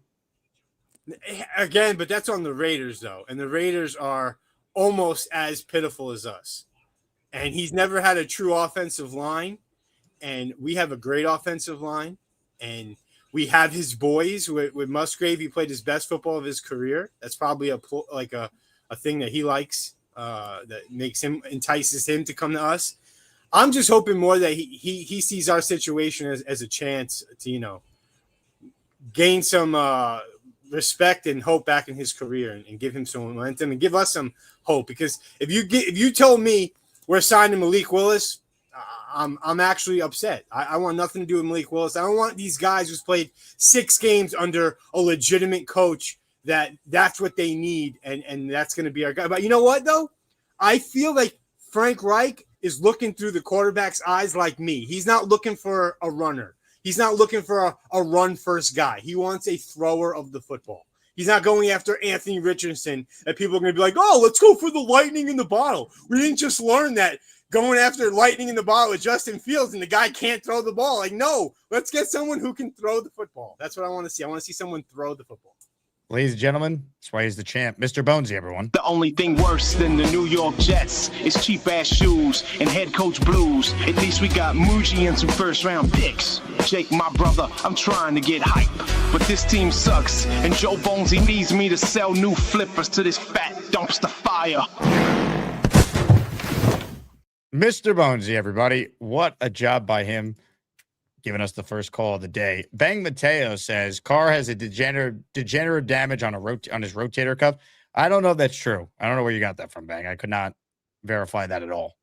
Speaker 7: Again, but that's on the Raiders, though. And the Raiders are almost as pitiful as us. And he's never had a true offensive line. And we have a great offensive line. And we have his boys with Musgrave. He played his best football of his career. That's probably a thing that he likes, that entices him to come to us. I'm just hoping more that he sees our situation as a chance to, gain some respect and hope back in his career and give him some momentum and give us some hope. Because if you told me we're signing Malik Willis, I'm actually upset. I want nothing to do with Malik Willis. I don't want these guys who's played 6 games under a legitimate coach that's what they need, and that's going to be our guy. But you know what, though? I feel like Frank Reich is looking through the quarterback's eyes like me. He's not looking for a runner. He's not looking for a run-first guy. He wants a thrower of the football. He's not going after Anthony Richardson, and people are going to be like, oh, let's go for the lightning in the bottle. We didn't just learn that going after lightning in the bottle with Justin Fields and the guy can't throw the ball. Like, no, let's get someone who can throw the football. That's what I want to see. I want to see someone throw the football.
Speaker 2: Ladies and gentlemen, that's why he's the champ. Mr. Bonesy, everyone.
Speaker 6: The only thing worse than the New York Jets is cheap-ass shoes and head coach blues. At least we got Muji and some first-round picks. Jake, my brother, I'm trying to get hype. But this team sucks, and Joe Bonesy needs me to sell new flippers to this fat dumpster fire.
Speaker 2: Mr. Bonesy, everybody. What a job by him giving us the first call of the day. Bang Mateo says Carr has a degenerative damage on his rotator cuff. I don't know if that's true. I don't know where you got that from, Bang. I could not verify that at all.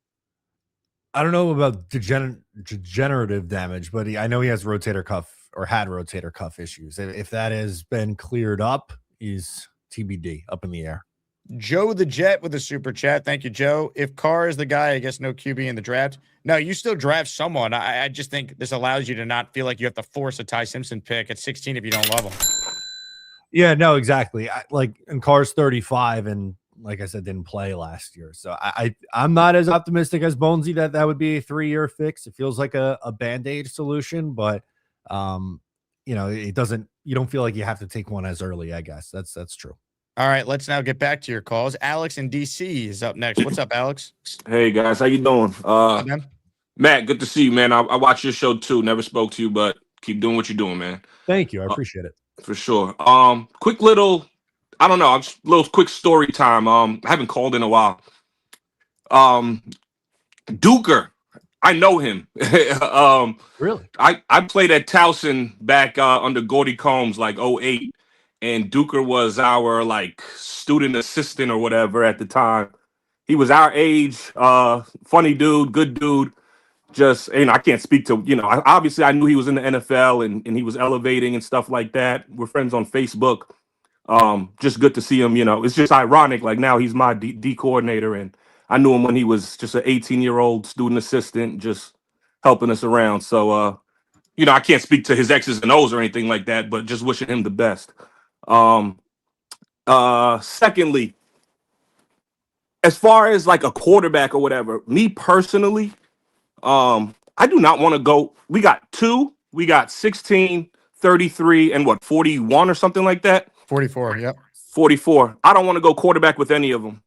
Speaker 4: I don't know about degenerative damage, but I know he has rotator cuff or had rotator cuff issues. If that has been cleared up, he's TBD, up in the air.
Speaker 2: Joe the Jet with a super chat. Thank you, Joe. If Carr is the guy, I guess no QB in the draft. No, you still draft someone. I just think this allows you to not feel like you have to force a Ty Simpson pick at 16 if you don't love him.
Speaker 4: Yeah, no, exactly. And Carr's 35, and like I said, didn't play last year. So I'm not as optimistic as Bonesy that would be a 3-year fix. It feels like a Band-Aid solution, but it doesn't. You don't feel like you have to take one as early. I guess that's true.
Speaker 2: All right, let's now get back to your calls. Alex in DC is up next. What's up, Alex?
Speaker 9: Hey guys, how you doing? Matt, good to see you, man. I watch your show too. Never spoke to you, but keep doing what you're doing, man.
Speaker 4: Thank you. I appreciate it.
Speaker 9: For sure. Quick little, I don't know, little quick story time. I haven't called in a while. Duker, I know him.
Speaker 4: Really?
Speaker 9: I played at Towson back under Gordy Combs, like 08. And Duker was our student assistant or whatever at the time. He was our age, funny dude, good dude. Just, I can't speak to, obviously I knew he was in the NFL and he was elevating and stuff like that. We're friends on Facebook. Just good to see him, it's just ironic. Like now he's my D coordinator, and I knew him when he was just an 18-year-old student assistant, just helping us around. So, I can't speak to his X's and O's or anything like that, but just wishing him the best. Secondly, as far as like a quarterback or whatever, me personally, I do not want to go. We got 16, 33, and 41 or something like that.
Speaker 2: 44. Yep.
Speaker 9: 44. I don't want to go quarterback with any of them.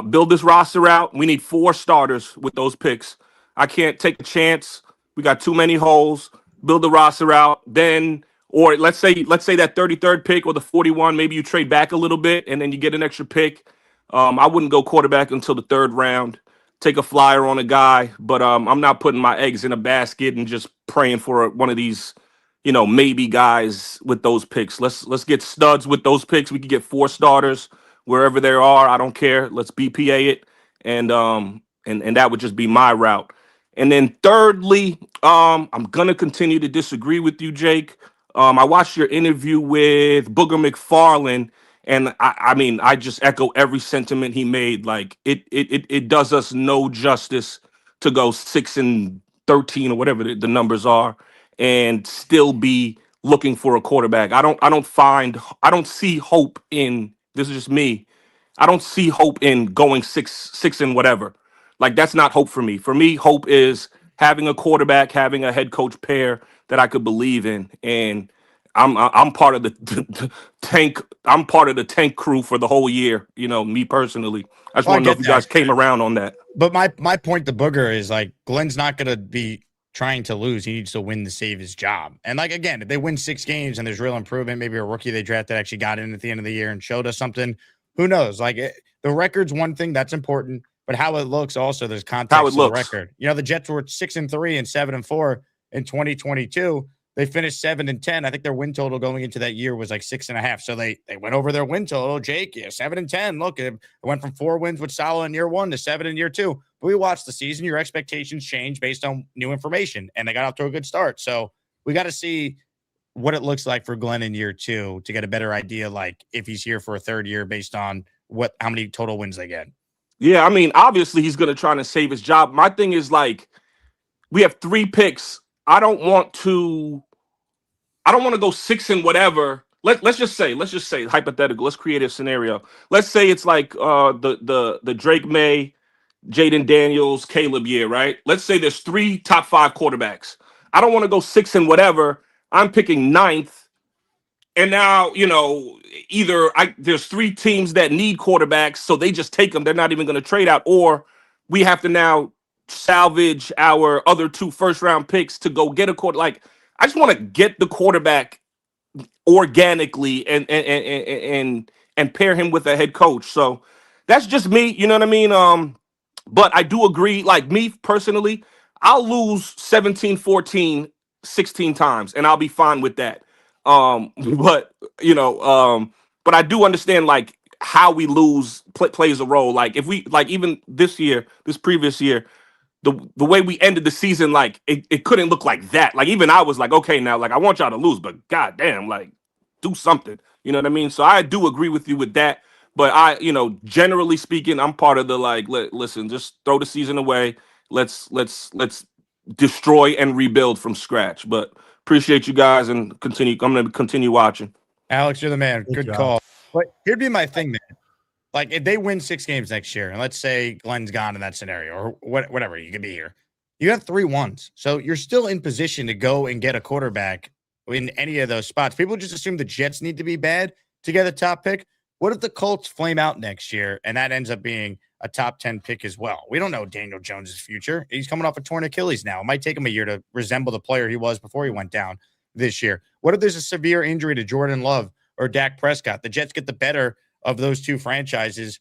Speaker 9: Build this roster out. We need 4 starters with those picks. I can't take a chance. We got too many holes. Build the roster out. Then, or let's say that 33rd pick or the 41, maybe you trade back a little bit and then you get an extra pick. I wouldn't go quarterback until the 3rd round. Take a flyer on a guy, but I'm not putting my eggs in a basket and just praying for one of these, maybe guys with those picks. Let's get studs with those picks. We can get 4 starters wherever there are. I don't care. Let's BPA it, and that would just be my route. And then thirdly, I'm gonna continue to disagree with you, Jake. I watched your interview with Booger McFarland. And I just echo every sentiment he made. Like it does us no justice to go 6-13 or whatever the numbers are and still be looking for a quarterback. I don't see hope in, this is just me. I don't see hope in going 6 and whatever. Like that's not hope for me. For me, hope is having a quarterback, having a head coach pair that I could believe in. And I'm part of the tank. I'm part of the tank crew for the whole year. Me personally. I just want to know if you guys came around on that.
Speaker 2: But my point to Booger is like Glenn's not going to be trying to lose. He needs to win to save his job. And like again, if they win 6 games and there's real improvement, maybe a rookie they drafted actually got in at the end of the year and showed us something. Who knows? Like the record's one thing that's important, but how it looks also. There's context to the record. The Jets were 6-3 and 7-4 in 2022. They finished 7-10. I think their win total going into that year was like 6.5. So they went over their win total. Jake, 7-10. Look, it went from 4 wins with Salah in year 1 to 7 in year 2. But we watched the season. Your expectations change based on new information, and they got off to a good start. So we got to see what it looks like for Glenn in year 2 to get a better idea, like if he's here for a 3rd year based on how many total wins they get.
Speaker 9: Yeah, obviously he's going to try to save his job. My thing is like we have 3 picks. I don't want to go 6 and whatever let's just say hypothetical. Let's create a scenario. Let's say it's like the Drake May, Jaden Daniels, Caleb year, right? Let's say there's 3 top 5 quarterbacks. I don't want to go 6 and whatever. I'm picking ninth. And now, there's 3 teams that need quarterbacks, so they just take them. They're not even going to trade out, or we have to now salvage our other 2 first-round picks to go get a quarter. Like, I just want to get the quarterback organically and pair him with a head coach. So that's just me, you know what I mean? But I do agree, like me personally, I'll lose 17-14 16 times and I'll be fine with that. But but I do understand like how we lose plays a role. Like if we like even this previous year, the way we ended the season, like it couldn't look like that. Like even I was like, okay, now like I want y'all to lose, but goddamn, like do something. You know what I mean? So I do agree with you with that. But generally speaking, I'm part of the like, listen, just throw the season away. Let's destroy and rebuild from scratch. But appreciate you guys and continue. I'm going to continue watching.
Speaker 2: Alex, you're the man.
Speaker 4: Good
Speaker 2: Good
Speaker 4: job.
Speaker 2: call. But here'd be my thing, man. Like if they win 6 games next year, and let's say Glenn's gone in that scenario, or whatever, you could be here. You have 3 1s, so you're still in position to go and get a quarterback in any of those spots. People just assume the Jets need to be bad to get a top pick. What if the Colts flame out next year and that ends up being a top 10 pick as well? We don't know Daniel Jones's future. He's coming off a torn Achilles now. It might take him a year to resemble the player he was before he went down this year. What if there's a severe injury to Jordan Love or Dak Prescott? The Jets get the better of those 2 franchises,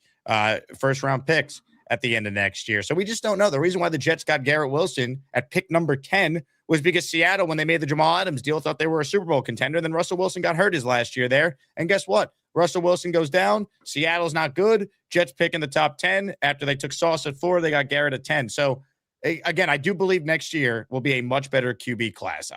Speaker 2: first-round picks at the end of next year. So we just don't know. The reason why the Jets got Garrett Wilson at pick number 10 was because Seattle, when they made the Jamal Adams deal, thought they were a Super Bowl contender. Then Russell Wilson got hurt his last year there. And guess what? Russell Wilson goes down. Seattle's not good. Jets pick in the top 10. After they took Sauce at 4, they got Garrett at 10. So, again, I do believe next year will be a much better QB class.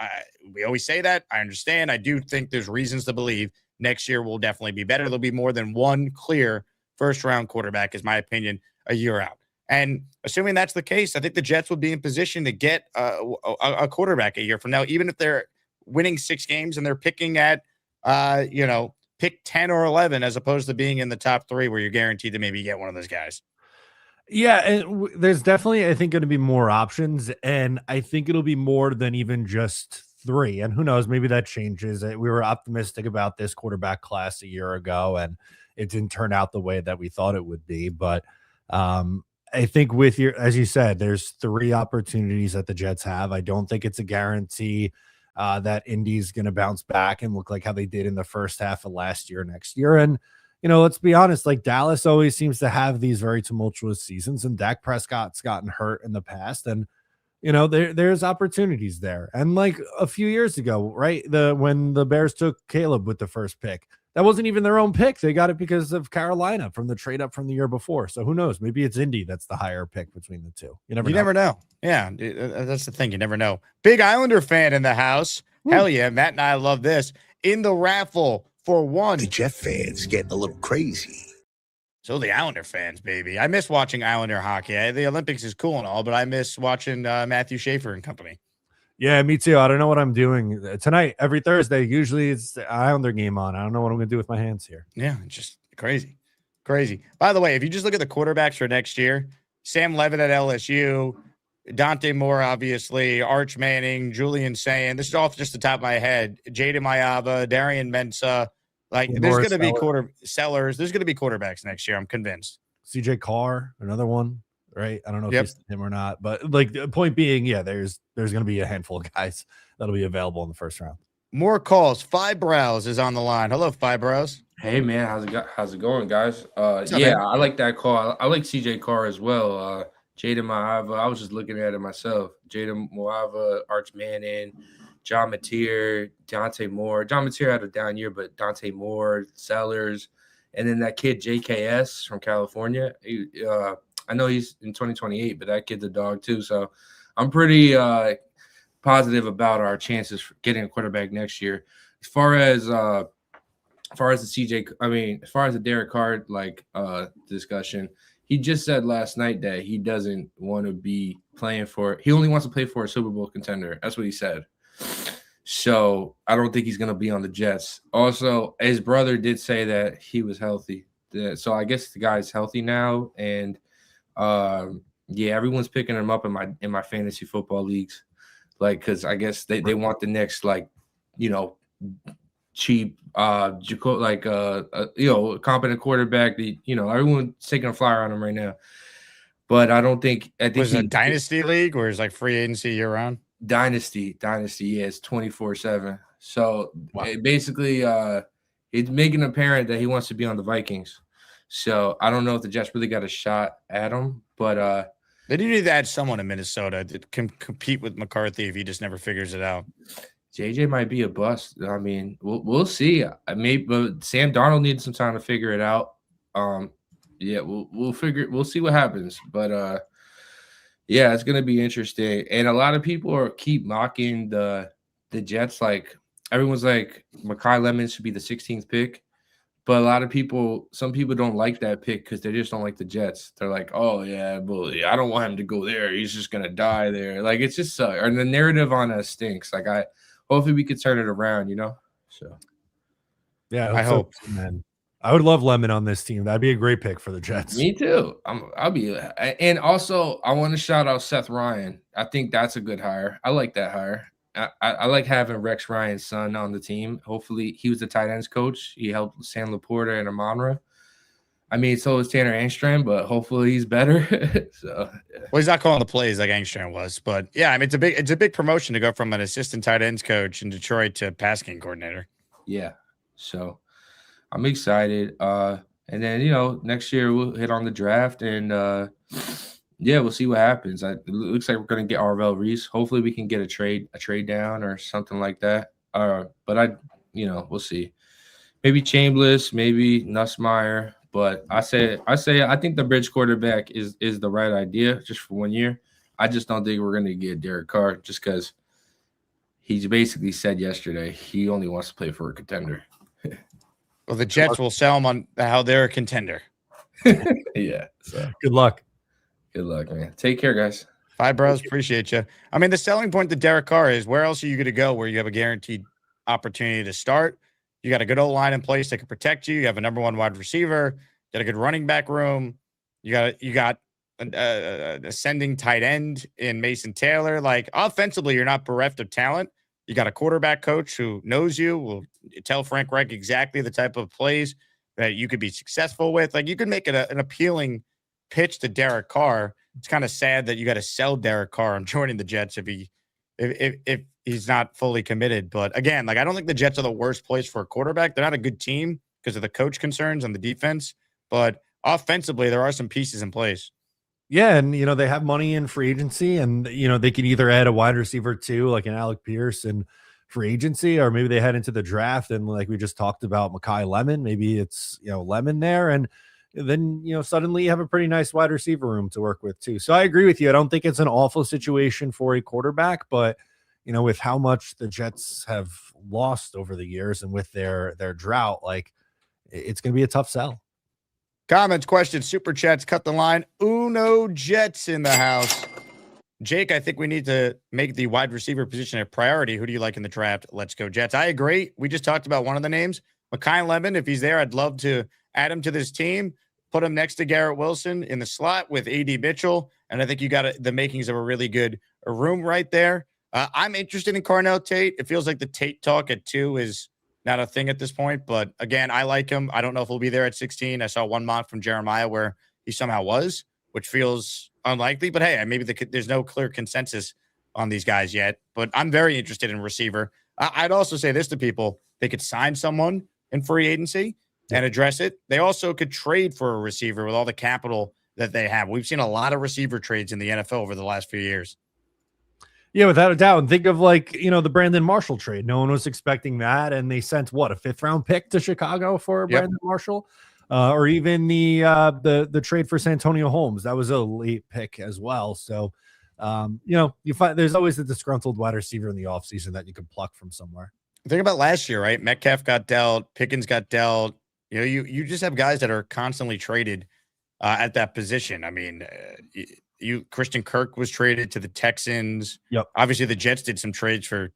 Speaker 2: We always say that. I understand. I do think there's reasons to believe next year will definitely be better. There'll be more than one clear first-round quarterback, is my opinion, a year out. And assuming that's the case, I think the Jets will be in position to get a quarterback a year from now, even if they're winning 6 games and they're picking at, pick 10 or 11, as opposed to being in the top 3 where you're guaranteed to maybe get one of those guys.
Speaker 4: Yeah, and there's definitely, I think, going to be more options, and I think it'll be more than even just 3. And who knows, maybe that changes. We were optimistic about this quarterback class a year ago, and it didn't turn out the way that we thought it would be. But I think with as you said, there's 3 opportunities that the Jets have. I don't think it's a guarantee that Indy's going to bounce back and look like how they did in the first half of last year, next year. And, let's be honest, like Dallas always seems to have these very tumultuous seasons, and Dak Prescott's gotten hurt in the past. And, there's opportunities there. And like a few years ago, right? When the Bears took Caleb with the first pick, that wasn't even their own pick. They got it because of Carolina from the trade up from the year before. So who knows? Maybe it's Indy that's the higher pick between the 2. You never know.
Speaker 2: Yeah, that's the thing. You never know. Big Islander fan in the house. Woo. Hell yeah. Matt and I love this. In the raffle for 1.
Speaker 5: The Jet fans getting a little crazy.
Speaker 2: So the Islander fans, baby. I miss watching Islander hockey. The Olympics is cool and all, but I miss watching Matthew Schaefer and company.
Speaker 4: Yeah, me too. I don't know what I'm doing tonight. Every Thursday, usually it's the Islander game on. I don't know what I'm going to do with my hands here.
Speaker 2: Yeah, it's just crazy. By the way, if you just look at the quarterbacks for next year, Sam Levitt at LSU, Dante Moore, obviously, Arch Manning, Julian Sayin. This is off just the top of my head. Jaden Mayava, Darian Mensah. Like, there's going to be Sellers. There's going to be quarterbacks next year. I'm convinced.
Speaker 4: CJ Carr, another one. Right. I don't know if he's him or not, but like the point being, yeah, there's going to be a handful of guys that'll be available in the first round.
Speaker 2: More calls. Fibrows is on the line. Hello, Fibrows.
Speaker 10: Hey man, how's it going, guys?
Speaker 2: Man?
Speaker 10: I like that call. I like CJ Carr as well. Jaden Moava, I was just looking at it myself. Jaden Moava, Arch Manning, John Mateer, Dante Moore. John Mateer had a down year, but Dante Moore, Sellers, and then that kid JKS from California. I know he's in 2028, but that kid's a dog too. So I'm pretty positive about our chances for getting a quarterback next year. As far as the Derek Carr discussion, he just said last night that he doesn't want to be playing for. He only wants to play for a Super Bowl contender. That's what he said. So I don't think he's going to be on the Jets. Also, his brother did say that he was healthy. So I guess the guy's healthy now. And yeah, everyone's picking him up in my fantasy football leagues. Like, because I guess they want the next, like, cheap, competent quarterback. Everyone's taking a flyer on him right now. But I think
Speaker 2: was it a dynasty league or is like free agency year round?
Speaker 10: Dynasty, yeah, it's 24/7. So basically, it's making apparent that he wants to be on the Vikings. So I don't know if the Jets really got a shot at him, but
Speaker 2: they do need to add someone in Minnesota that can compete with McCarthy if he just never figures it out.
Speaker 10: JJ might be a bust. I mean, we'll see. But Sam Darnold needs some time to figure it out. Yeah, we'll see what happens. But yeah, it's gonna be interesting. And a lot of people keep mocking the Jets. Like, everyone's like, Mekhi Lemon should be the 16th pick. But some people don't like that pick because they just don't like the Jets. They're like, oh, yeah, well, I don't want him to go there. He's just going to die there. Like, it's just and the narrative on us stinks. Like, hopefully we could turn it around, So,
Speaker 4: yeah,
Speaker 2: I hope.
Speaker 4: Man. I would love Lemon on this team. That'd be a great pick for the Jets.
Speaker 10: Me too. And also I want to shout out Seth Ryan. I think that's a good hire. I like that hire. I like having Rex Ryan's son on the team. Hopefully, he was the tight ends coach. He helped Sam Laporta and Amonra. I mean, so is Tanner Angstrom, but hopefully he's better. So, yeah.
Speaker 2: Well, he's not calling the plays like Angstrom was, but yeah, I mean, it's a big promotion to go from an assistant tight ends coach in Detroit to pass game coordinator.
Speaker 10: Yeah, so I'm excited. And then next year we'll hit on the draft and. Yeah, we'll see what happens. It looks like we're going to get Arvell Reese. Hopefully, we can get a trade down or something like that. But we'll see. Maybe Chambliss, maybe Nussmeier. But I think the bridge quarterback is the right idea just for 1 year. I just don't think we're going to get Derek Carr just because he basically said yesterday he only wants to play for a contender.
Speaker 2: Well, the Jets will sell him on how they're a contender.
Speaker 10: Yeah. So
Speaker 4: good luck.
Speaker 10: Good luck, man. Take care, guys.
Speaker 2: Bye, bros. Appreciate you. I mean, the selling point to Derek Carr is where else are you going to go where you have a guaranteed opportunity to start? You got a good old line in place that can protect you. You have a number one wide receiver. You got a good running back room. You got an ascending tight end in Mason Taylor. Like, offensively, you're not bereft of talent. You got a quarterback coach who knows you, will tell Frank Reich exactly the type of plays that you could be successful with. Like, you could make it an appealing pitch to Derek Carr. It's kind of sad that you got to sell Derek Carr on joining the Jets if he's not fully committed. But again, like, I don't think the Jets are the worst place for a quarterback. They're not a good team because of the coach concerns on the defense, but offensively there are some pieces in place.
Speaker 4: Yeah, and they have money in free agency, and they can either add a wide receiver too, like an Alec Pierce in free agency, or maybe they head into the draft and, like we just talked about, Mekhi Lemon, maybe it's Lemon there, and then suddenly you have a pretty nice wide receiver room to work with too. So I agree with you. I don't think it's an awful situation for a quarterback, but with how much the Jets have lost over the years and with their drought, like, it's going to be a tough sell.
Speaker 2: Comments, questions, super chats, cut the line. Uno Jets in the house. Jake, I think we need to make the wide receiver position a priority. Who do you like in the draft? Let's go Jets. I agree. We just talked about one of the names, Mekhi Lemon. If he's there, I'd love to add him to this team. Put him next to Garrett Wilson in the slot with A.D. Mitchell. And I think you got the makings of a really good room right there. I'm interested in Carnell Tate. It feels like the Tate talk at 2 is not a thing at this point. But again, I like him. I don't know if he'll be there at 16. I saw one mock from Jeremiah where he somehow was, which feels unlikely. But hey, maybe there's no clear consensus on these guys yet. But I'm very interested in receiver. I'd also say this to people. They could sign someone in free agency and address it. They also could trade for a receiver with all the capital that they have. We've seen a lot of receiver trades in the NFL over the last few years.
Speaker 4: Yeah, without a doubt. And think of, like, the Brandon Marshall trade. No one was expecting that. And they sent a 5th round pick to Chicago for Brandon Marshall, or even the trade for Santonio Holmes. That was a late pick as well. So, you find there's always a disgruntled wide receiver in the offseason that you can pluck from somewhere.
Speaker 2: Think about last year, right? Metcalf got dealt, Pickens got dealt. You just have guys that are constantly traded at that position. I mean, Christian Kirk was traded to the Texans.
Speaker 4: Yep.
Speaker 2: Obviously, the Jets did some trades for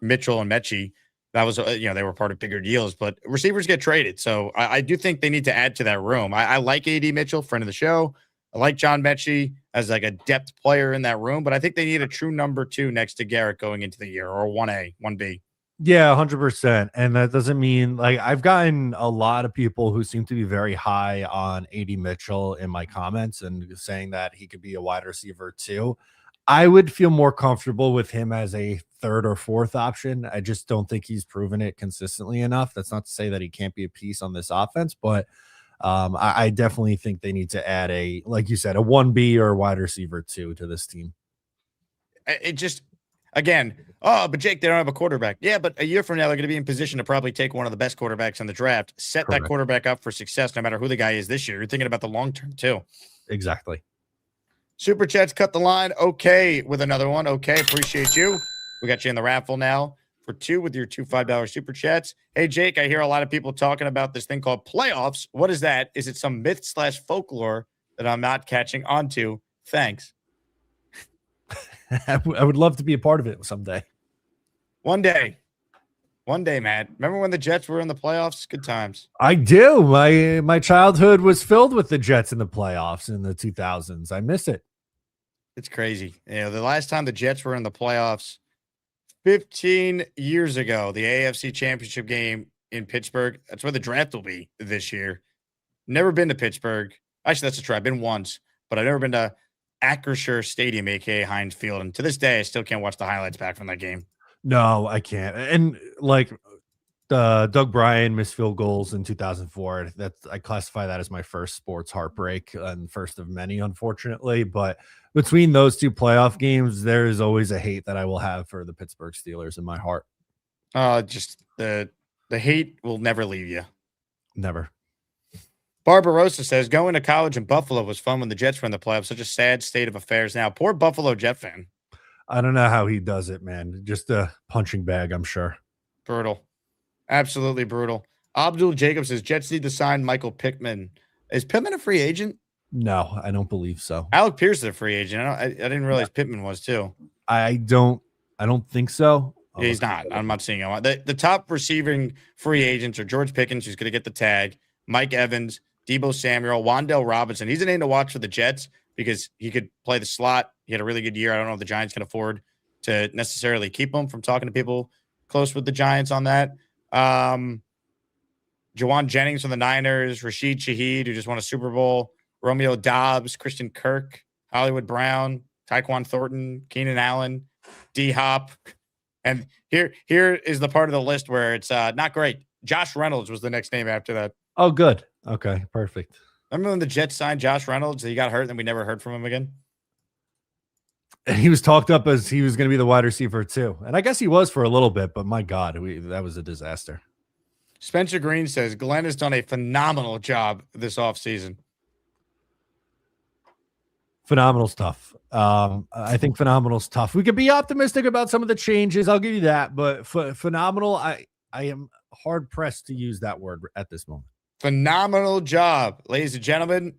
Speaker 2: Mitchell and Mechie, that was, they were part of bigger deals, but receivers get traded. So I do think they need to add to that room. I like AD Mitchell, friend of the show. I like John Mechie as like a depth player in that room, but I think they need a true number 2 next to Garrett going into the year, or 1A, 1B.
Speaker 4: Yeah, 100%. And that doesn't mean, like, I've gotten a lot of people who seem to be very high on AD Mitchell in my comments and saying that he could be a wide receiver too. I would feel more comfortable with him as a 3rd or 4th option. I just don't think he's proven it consistently enough. That's not to say that he can't be a piece on this offense, but I definitely think they need to add like you said, a 1B or wide receiver 2 to this team.
Speaker 2: It just, again, but Jake, they don't have a quarterback. Yeah, but a year from now, they're going to be in position to probably take one of the best quarterbacks in the draft, set
Speaker 4: Correct.
Speaker 2: that quarterback up for success, no matter who the guy is this year. You're thinking about the long term too.
Speaker 4: Exactly.
Speaker 2: Super Chats cut the line. Okay, with another one. Okay, appreciate you. We got you in the raffle now for 2 with your 2 $5 Super Chats. Hey, Jake, I hear a lot of people talking about this thing called playoffs. What is that? Is it some myth/folklore that I'm not catching on to? Thanks.
Speaker 4: I would love to be a part of it someday.
Speaker 2: One day, Matt. Remember when the Jets were in the playoffs? Good times.
Speaker 4: I do. My childhood was filled with the Jets in the playoffs in the 2000s. I miss it.
Speaker 2: It's crazy. The last time the Jets were in the playoffs, 15 years ago, the AFC Championship game in Pittsburgh. That's where the draft will be this year. Never been to Pittsburgh. Actually, that's a try. I've been once, but I've never been to Acrisure Stadium, a.k.a. Heinz Field. And to this day, I still can't watch the highlights back from that game.
Speaker 4: No, I can't. And like Doug Bryan missed field goals in 2004. I classify that as my first sports heartbreak and first of many, unfortunately. But between those 2 playoff games, there is always a hate that I will have for the Pittsburgh Steelers in my heart.
Speaker 2: Just the hate will never leave you.
Speaker 4: Never.
Speaker 2: Barbarossa says, going to college in Buffalo was fun when the Jets were in the playoffs. Such a sad state of affairs now. Poor Buffalo Jet fan.
Speaker 4: I don't know how he does it, man. Just a punching bag, I'm sure.
Speaker 2: Brutal. Absolutely brutal. Abdul Jacob says, Jets need to sign Michael Pittman. Is Pittman a free agent?
Speaker 4: No, I don't believe so.
Speaker 2: Alec Pierce is a free agent. I didn't realize Pittman was too.
Speaker 4: I don't think so.
Speaker 2: Yeah, he's not. I'm not seeing him. The top receiving free agents are George Pickens, who's going to get the tag, Mike Evans, Deebo Samuel, Wan'Dale Robinson. He's a name to watch for the Jets because he could play the slot. He had a really good year. I don't know if the Giants can afford to necessarily keep him. From talking to people close with the Giants on that. Jawan Jennings from the Niners, Rashid Shaheed, who just won a Super Bowl, Romeo Dobbs, Christian Kirk, Hollywood Brown, Tyquan Thornton, Keenan Allen, D-Hop. And here is the part of the list where it's not great. Josh Reynolds was the next name after that.
Speaker 4: Oh, good. Okay, perfect.
Speaker 2: Remember when the Jets signed Josh Reynolds? He got hurt, and then we never heard from him again.
Speaker 4: And he was talked up as he was going to be the wide receiver too. And I guess he was for a little bit, but my God, that was a disaster.
Speaker 2: Spencer Green says, Glenn has done a phenomenal job this offseason.
Speaker 4: Phenomenal stuff. I think phenomenal's tough. We could be optimistic about some of the changes. I'll give you that. But phenomenal, I am hard-pressed to use that word at this moment.
Speaker 2: Phenomenal job, ladies and gentlemen.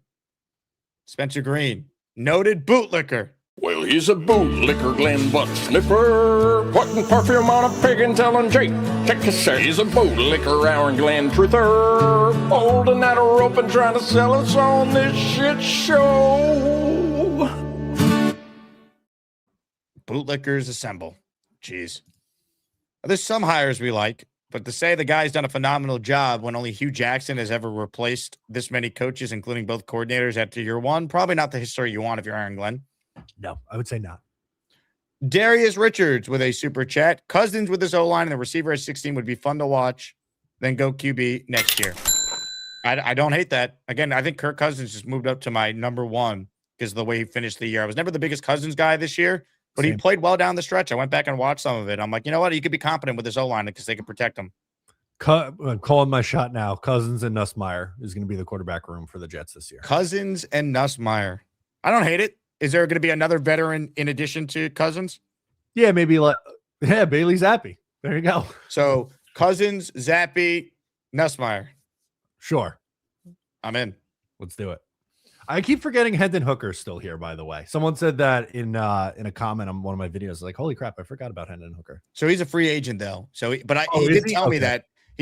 Speaker 2: Spencer Green, noted bootlicker.
Speaker 3: Well, he's a bootlicker, Glenn Butt Sniffer, putting perfume on a pig and telling Jake, check his out. He's a bootlicker, Aaron Glenn Truther, holding out a rope and trying to sell us on this shit show.
Speaker 2: Bootlickers assemble. Jeez. There's some hires we like, but to say the guy's done a phenomenal job when only Hugh Jackson has ever replaced this many coaches, including both coordinators after year one, probably not the history you want if you're Aaron Glenn.
Speaker 4: No, I would say not.
Speaker 2: Darius Richards with a super chat. Cousins with his O-line and the receiver at 16 would be fun to watch. Then go QB next year. I don't hate that. Again, I think Kirk Cousins just moved up to my number one because of the way he finished the year. I was never the biggest Cousins guy this year, but he played well down the stretch. I went back and watched some of it. I'm like, you know what? He could be competent with his O-line because they could protect him.
Speaker 4: I'm calling my shot now. Cousins and Nussmeier is going to be the quarterback room for the Jets this year.
Speaker 2: Cousins and Nussmeier. I don't hate it. Is there going to be another veteran in addition to Cousins?
Speaker 4: Yeah, maybe Bailey Zappi. There you go.
Speaker 2: So Cousins, Zappi, Nussmeier.
Speaker 4: Sure.
Speaker 2: I'm in.
Speaker 4: Let's do it. I keep forgetting Hendon Hooker's still here, by the way. Someone said that in a comment on one of my videos. Like, holy crap, I forgot about Hendon Hooker.
Speaker 2: So he's a free agent, though. So, he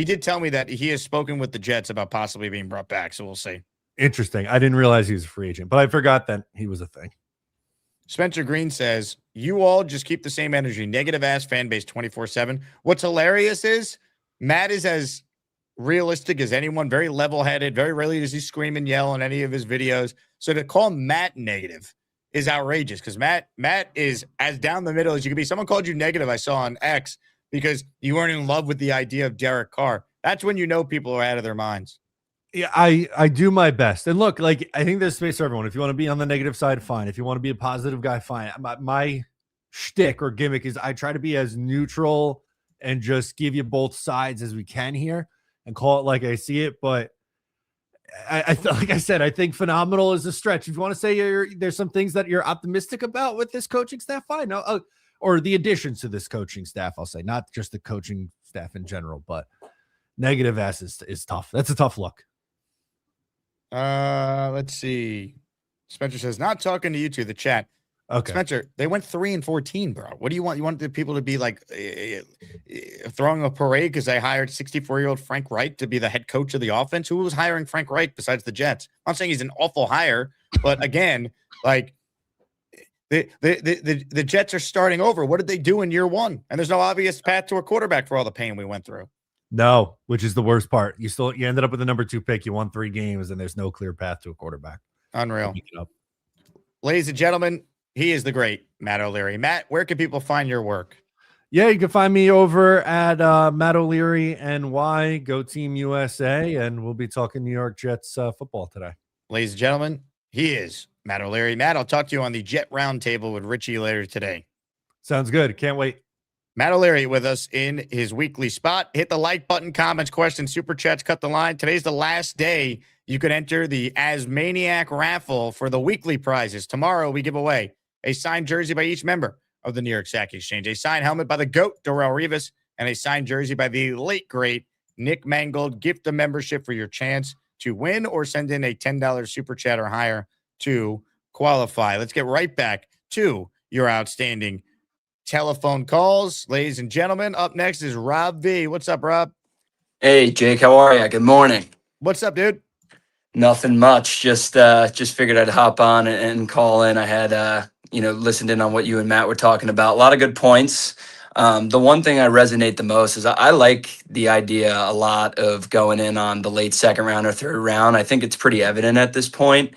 Speaker 2: did tell me that he has spoken with the Jets about possibly being brought back. So we'll see.
Speaker 4: Interesting. I didn't realize he was a free agent, but I forgot that he was a thing.
Speaker 2: Spencer Green says, you all just keep the same energy. Negative ass fan base 24/7. What's hilarious is Matt is as realistic as anyone, very level-headed. Very rarely does he scream and yell on any of his videos. So to call Matt negative is outrageous because Matt is as down the middle as you can be. Someone called you negative, I saw on X, because you weren't in love with the idea of Derek Carr. That's when you know people are out of their minds.
Speaker 4: Yeah, I do my best. And look, like, I think there's space for everyone. If you want to be on the negative side, fine. If you want to be a positive guy, fine. My shtick or gimmick is I try to be as neutral and just give you both sides as we can here and call it like I see it. But like I said, I think phenomenal is a stretch. If you want to say there's some things that you're optimistic about with this coaching staff, fine. No, or the additions to this coaching staff, I'll say, not just the coaching staff in general, but negative S is tough. That's a tough look.
Speaker 2: Let's see. Spencer says, not talking to you two, the chat.
Speaker 4: Okay.
Speaker 2: Spencer, they went 3-14, bro. What do you want? You want the people to be like throwing a parade because they hired 64-year-old Frank Reich to be the head coach of the offense? Who was hiring Frank Reich besides the Jets? I'm not saying he's an awful hire, but again, like the Jets are starting over. What did they do in year one? And there's no obvious path to a quarterback for all the pain we went through.
Speaker 4: No, which is the worst part. You ended up with the number 2 pick. You won 3 games, and there's no clear path to a quarterback.
Speaker 2: Unreal. Ladies and gentlemen, he is the great Matt O'Leary. Matt, where can people find your work?
Speaker 4: Yeah, you can find me over at Matt O'Leary NY, Go Team USA, and we'll be talking New York Jets football today.
Speaker 2: Ladies and gentlemen, he is Matt O'Leary. Matt, I'll talk to you on the Jet Roundtable with Richie later today.
Speaker 4: Sounds good. Can't wait.
Speaker 2: Matt O'Leary with us in his weekly spot. Hit the like button, comments, questions, super chats, cut the line. Today's the last day you can enter the Asmaniac raffle for the weekly prizes. Tomorrow we give away a signed jersey by each member of the New York Sack Exchange, a signed helmet by the GOAT, Darrelle Revis, and a signed jersey by the late, great Nick Mangold. Gift a membership for your chance to win or send in a $10 super chat or higher to qualify. Let's get right back to your outstanding telephone calls. Ladies and gentlemen, up next is Rob V. What's up, Rob?
Speaker 11: Hey, Jake, how are you? Good morning.
Speaker 2: What's up, dude?
Speaker 11: Nothing much. Just figured I'd hop on and call in. I had listened in on what you and Matt were talking about. A lot of good points. The one thing I resonate the most is I like the idea a lot of going in on the late second round or third round. I think it's pretty evident at this point.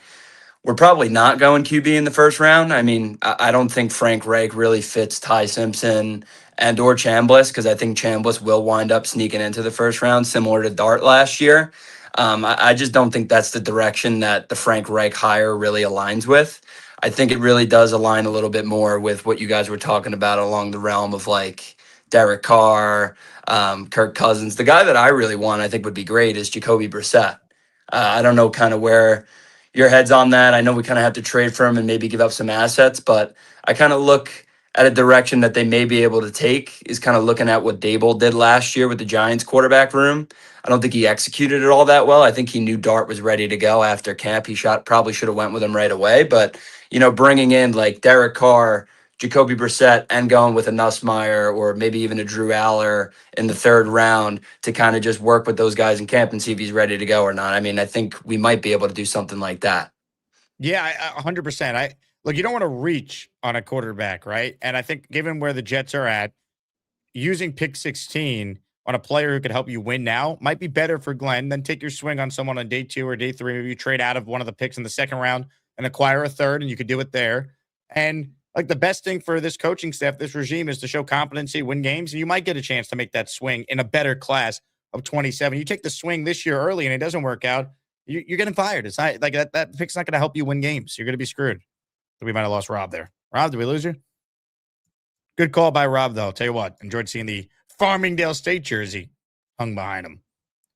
Speaker 11: We're probably not going QB in the first round. I mean, I don't think Frank Reich really fits Ty Simpson and or Chambliss, because I think Chambliss will wind up sneaking into the first round, similar to Dart last year. I just don't think that's the direction that the Frank Reich hire really aligns with. I think it really does align a little bit more with what you guys were talking about along the realm of like Derek Carr, Kirk Cousins. The guy that I really want, I think would be great, is Jacoby Brissett. I don't know kind of where your head's on that. I know we kind of have to trade for him and maybe give up some assets, but I kind of look at a direction that they may be able to take is kind of looking at what Dable did last year with the Giants quarterback room. I don't think he executed it all that well. I think he knew Dart was ready to go after camp. He probably should have went with him right away, but bringing in like Derek Carr, Jacoby Brissett, and going with a Nussmeier or maybe even a Drew Aller in the third round to kind of just work with those guys in camp and see if he's ready to go or not. I mean, I think we might be able to do something like that.
Speaker 2: Yeah, 100%. Look, you don't want to reach on a quarterback, right? And I think given where the Jets are at, using pick 16 on a player who could help you win now might be better for Glenn than take your swing on someone on day 2 or day 3. Maybe you trade out of one of the picks in the second round and acquire a third, and you could do it there. And like the best thing for this coaching staff, this regime, is to show competency, win games, and you might get a chance to make that swing in a better class of 27. You take the swing this year early and it doesn't work out, you're getting fired. It's not like that pick's not going to help you win games. You're going to be screwed. We might have lost Rob there. Rob, did we lose you? Good call by Rob, though. I'll tell you what, enjoyed seeing the Farmingdale State jersey hung behind him.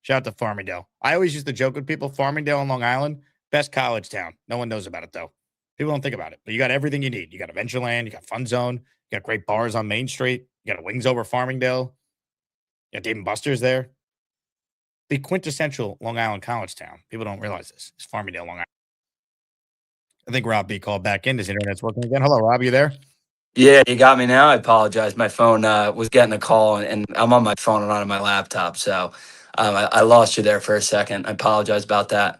Speaker 2: Shout out to Farmingdale. I always used to joke with people, Farmingdale on Long Island, best college town. No one knows about it, though. People don't think about it, but you got everything you need. You got Adventureland, you got Fun Zone, you got great bars on Main Street, you got Wings Over Farmingdale, you got Dave & Buster's there. The quintessential Long Island college town. People don't realize this. It's Farmingdale, Long Island. I think Rob B called back in. His internet's working again. Hello, Rob. You there?
Speaker 11: Yeah, you got me now. I apologize. My phone was getting a call, and I'm on my phone and not on my laptop, so I lost you there for a second. I apologize about that.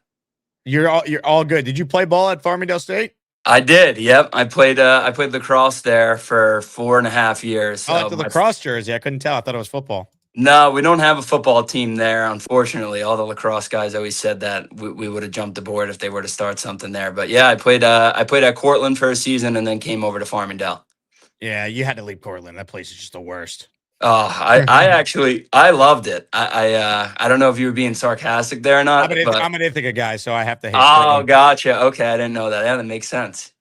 Speaker 2: You're all good. Did you play ball at Farmingdale State?
Speaker 11: I did. Yep, I played lacrosse there for 4.5 years.
Speaker 2: Oh,
Speaker 11: So
Speaker 2: it's the lacrosse jersey. I couldn't tell. I thought it was football.
Speaker 11: no, we don't have a football team there, unfortunately. All the lacrosse guys always said that we would have jumped aboard if they were to start something there. But yeah, I played at Cortland for a season and then came over to Farmingdale.
Speaker 2: Yeah, you had to leave Portland. That place is just the worst.
Speaker 11: Oh, I actually I loved it. I don't know if you were being sarcastic there or not, but
Speaker 2: I'm an Ithaca guy, so I have to hate
Speaker 11: oh,
Speaker 2: Portland.
Speaker 11: gotcha. Okay, I didn't know that. Yeah, that makes sense.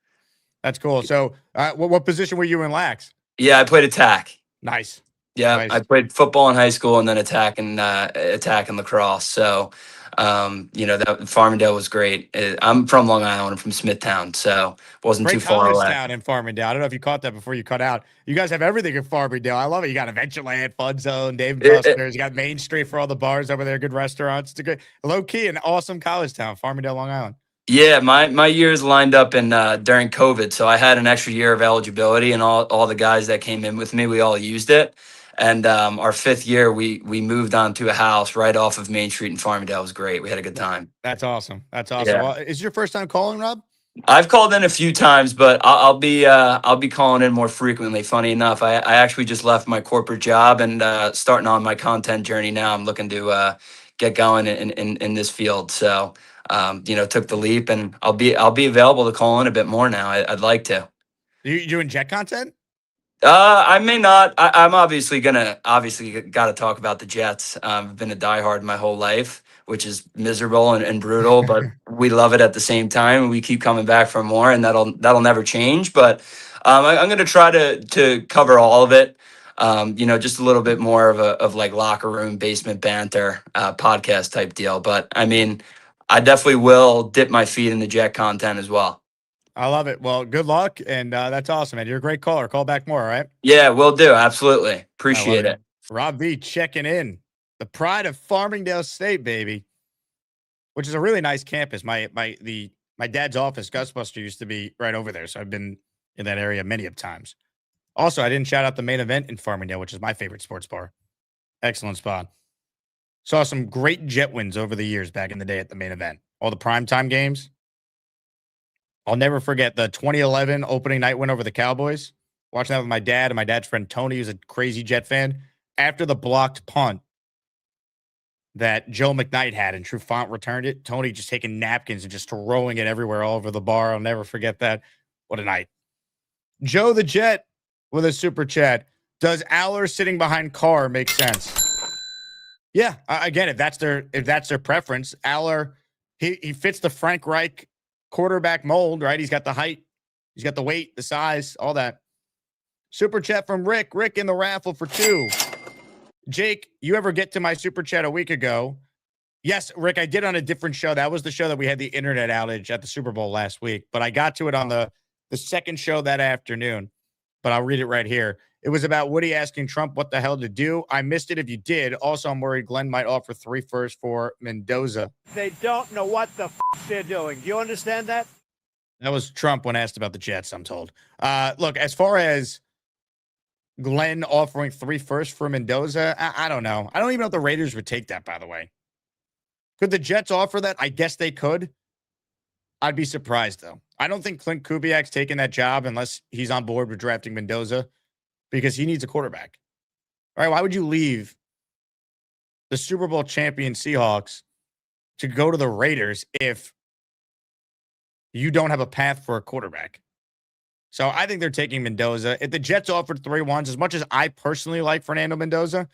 Speaker 2: That's cool. So, what position were you in lax?
Speaker 11: Yeah, I played attack.
Speaker 2: Nice.
Speaker 11: Yeah,
Speaker 2: Nice.
Speaker 11: I played football in high school and then attack and lacrosse. So, that Farmingdale was great. I'm from Long Island. I'm from Smithtown, so wasn't
Speaker 2: Great
Speaker 11: too far
Speaker 2: college
Speaker 11: away.
Speaker 2: town in Farmingdale. I don't know if you caught that before you cut out. You guys have everything in Farmingdale. I love it. You got Adventureland, Fun Zone, Dave
Speaker 11: It-
Speaker 2: Buster's. You got Main Street for all the bars over there, good restaurants. It's a good, low key, and awesome college town, Farmingdale, Long Island.
Speaker 11: Yeah, my years lined up in during COVID, so I had an extra year of eligibility, and all the guys that came in with me, we all used it. And our 5th year, we moved on to a house right off of Main Street in Farmingdale. It was great. We had a good time.
Speaker 2: That's awesome. That's awesome.
Speaker 11: Yeah.
Speaker 2: Well, is it your first time calling, Rob?
Speaker 11: I've called in a few times, but I'll be calling in more frequently. Funny enough, I actually just left my corporate job and starting on my content journey now. I'm looking to get going in this field. So took the leap, and I'll be available to call in a bit more now. I'd like to.
Speaker 2: You doing jet content?
Speaker 11: I may not. I'm obviously got to talk about the Jets. I've been a diehard my whole life, which is miserable and brutal, but we love it at the same time. We keep coming back for more, and that'll never change. But I'm going to try to cover all of it. Just a little bit more of like locker room basement banter, podcast type deal. But I mean, I definitely will dip my feet in the Jet content as well.
Speaker 2: I love it. Well, good luck, and that's awesome, man. You're a great caller. Call back more, all right?
Speaker 11: Yeah, will do. Absolutely. Appreciate it.
Speaker 2: Rob V checking in. The pride of Farmingdale State, baby, which is a really nice campus. My dad's office, Gusbuster, used to be right over there, so I've been in that area many of times. Also, I didn't shout out the main event in Farmingdale, which is my favorite sports bar. Excellent spot. Saw some great Jet wins over the years back in the day at the main event. All the primetime games. I'll never forget the 2011 opening night win over the Cowboys. Watching that with my dad and my dad's friend Tony, who's a crazy Jet fan. After the blocked punt that Joe McKnight had and True Font returned it, Tony just taking napkins and just throwing it everywhere all over the bar. I'll never forget that. What a night. Joe the Jet with a super chat. Does Aller sitting behind Carr make sense? Yeah, again, if that's their preference, Aller, he fits the Frank Reich quarterback mold, right? He's got the height, he's got the weight, the size, all that. Super chat from Rick. Rick in the raffle for 2. Jake, you ever get to my super chat a week ago? Yes, Rick, I did on a different show. That was the show that we had the internet outage at the Super Bowl last week, but I got to it on the second show that afternoon. But I'll read it right here. It was about Woody asking Trump what the hell to do. I missed it if you did. Also, I'm worried Glenn might offer 3 firsts for Mendoza.
Speaker 12: They don't know what the they're doing. Do you understand that?
Speaker 2: That was Trump when asked about the Jets, I'm told. Look, as far as Glenn offering 3 firsts for Mendoza, I don't know. I don't even know if the Raiders would take that, by the way. Could the Jets offer that? I guess they could. I'd be surprised, though. I don't think Clint Kubiak's taking that job unless he's on board with drafting Mendoza because he needs a quarterback. All right, why would you leave the Super Bowl champion Seahawks to go to the Raiders if you don't have a path for a quarterback? So I think they're taking Mendoza. If the Jets offered 3 ones, as much as I personally like Fernando Mendoza,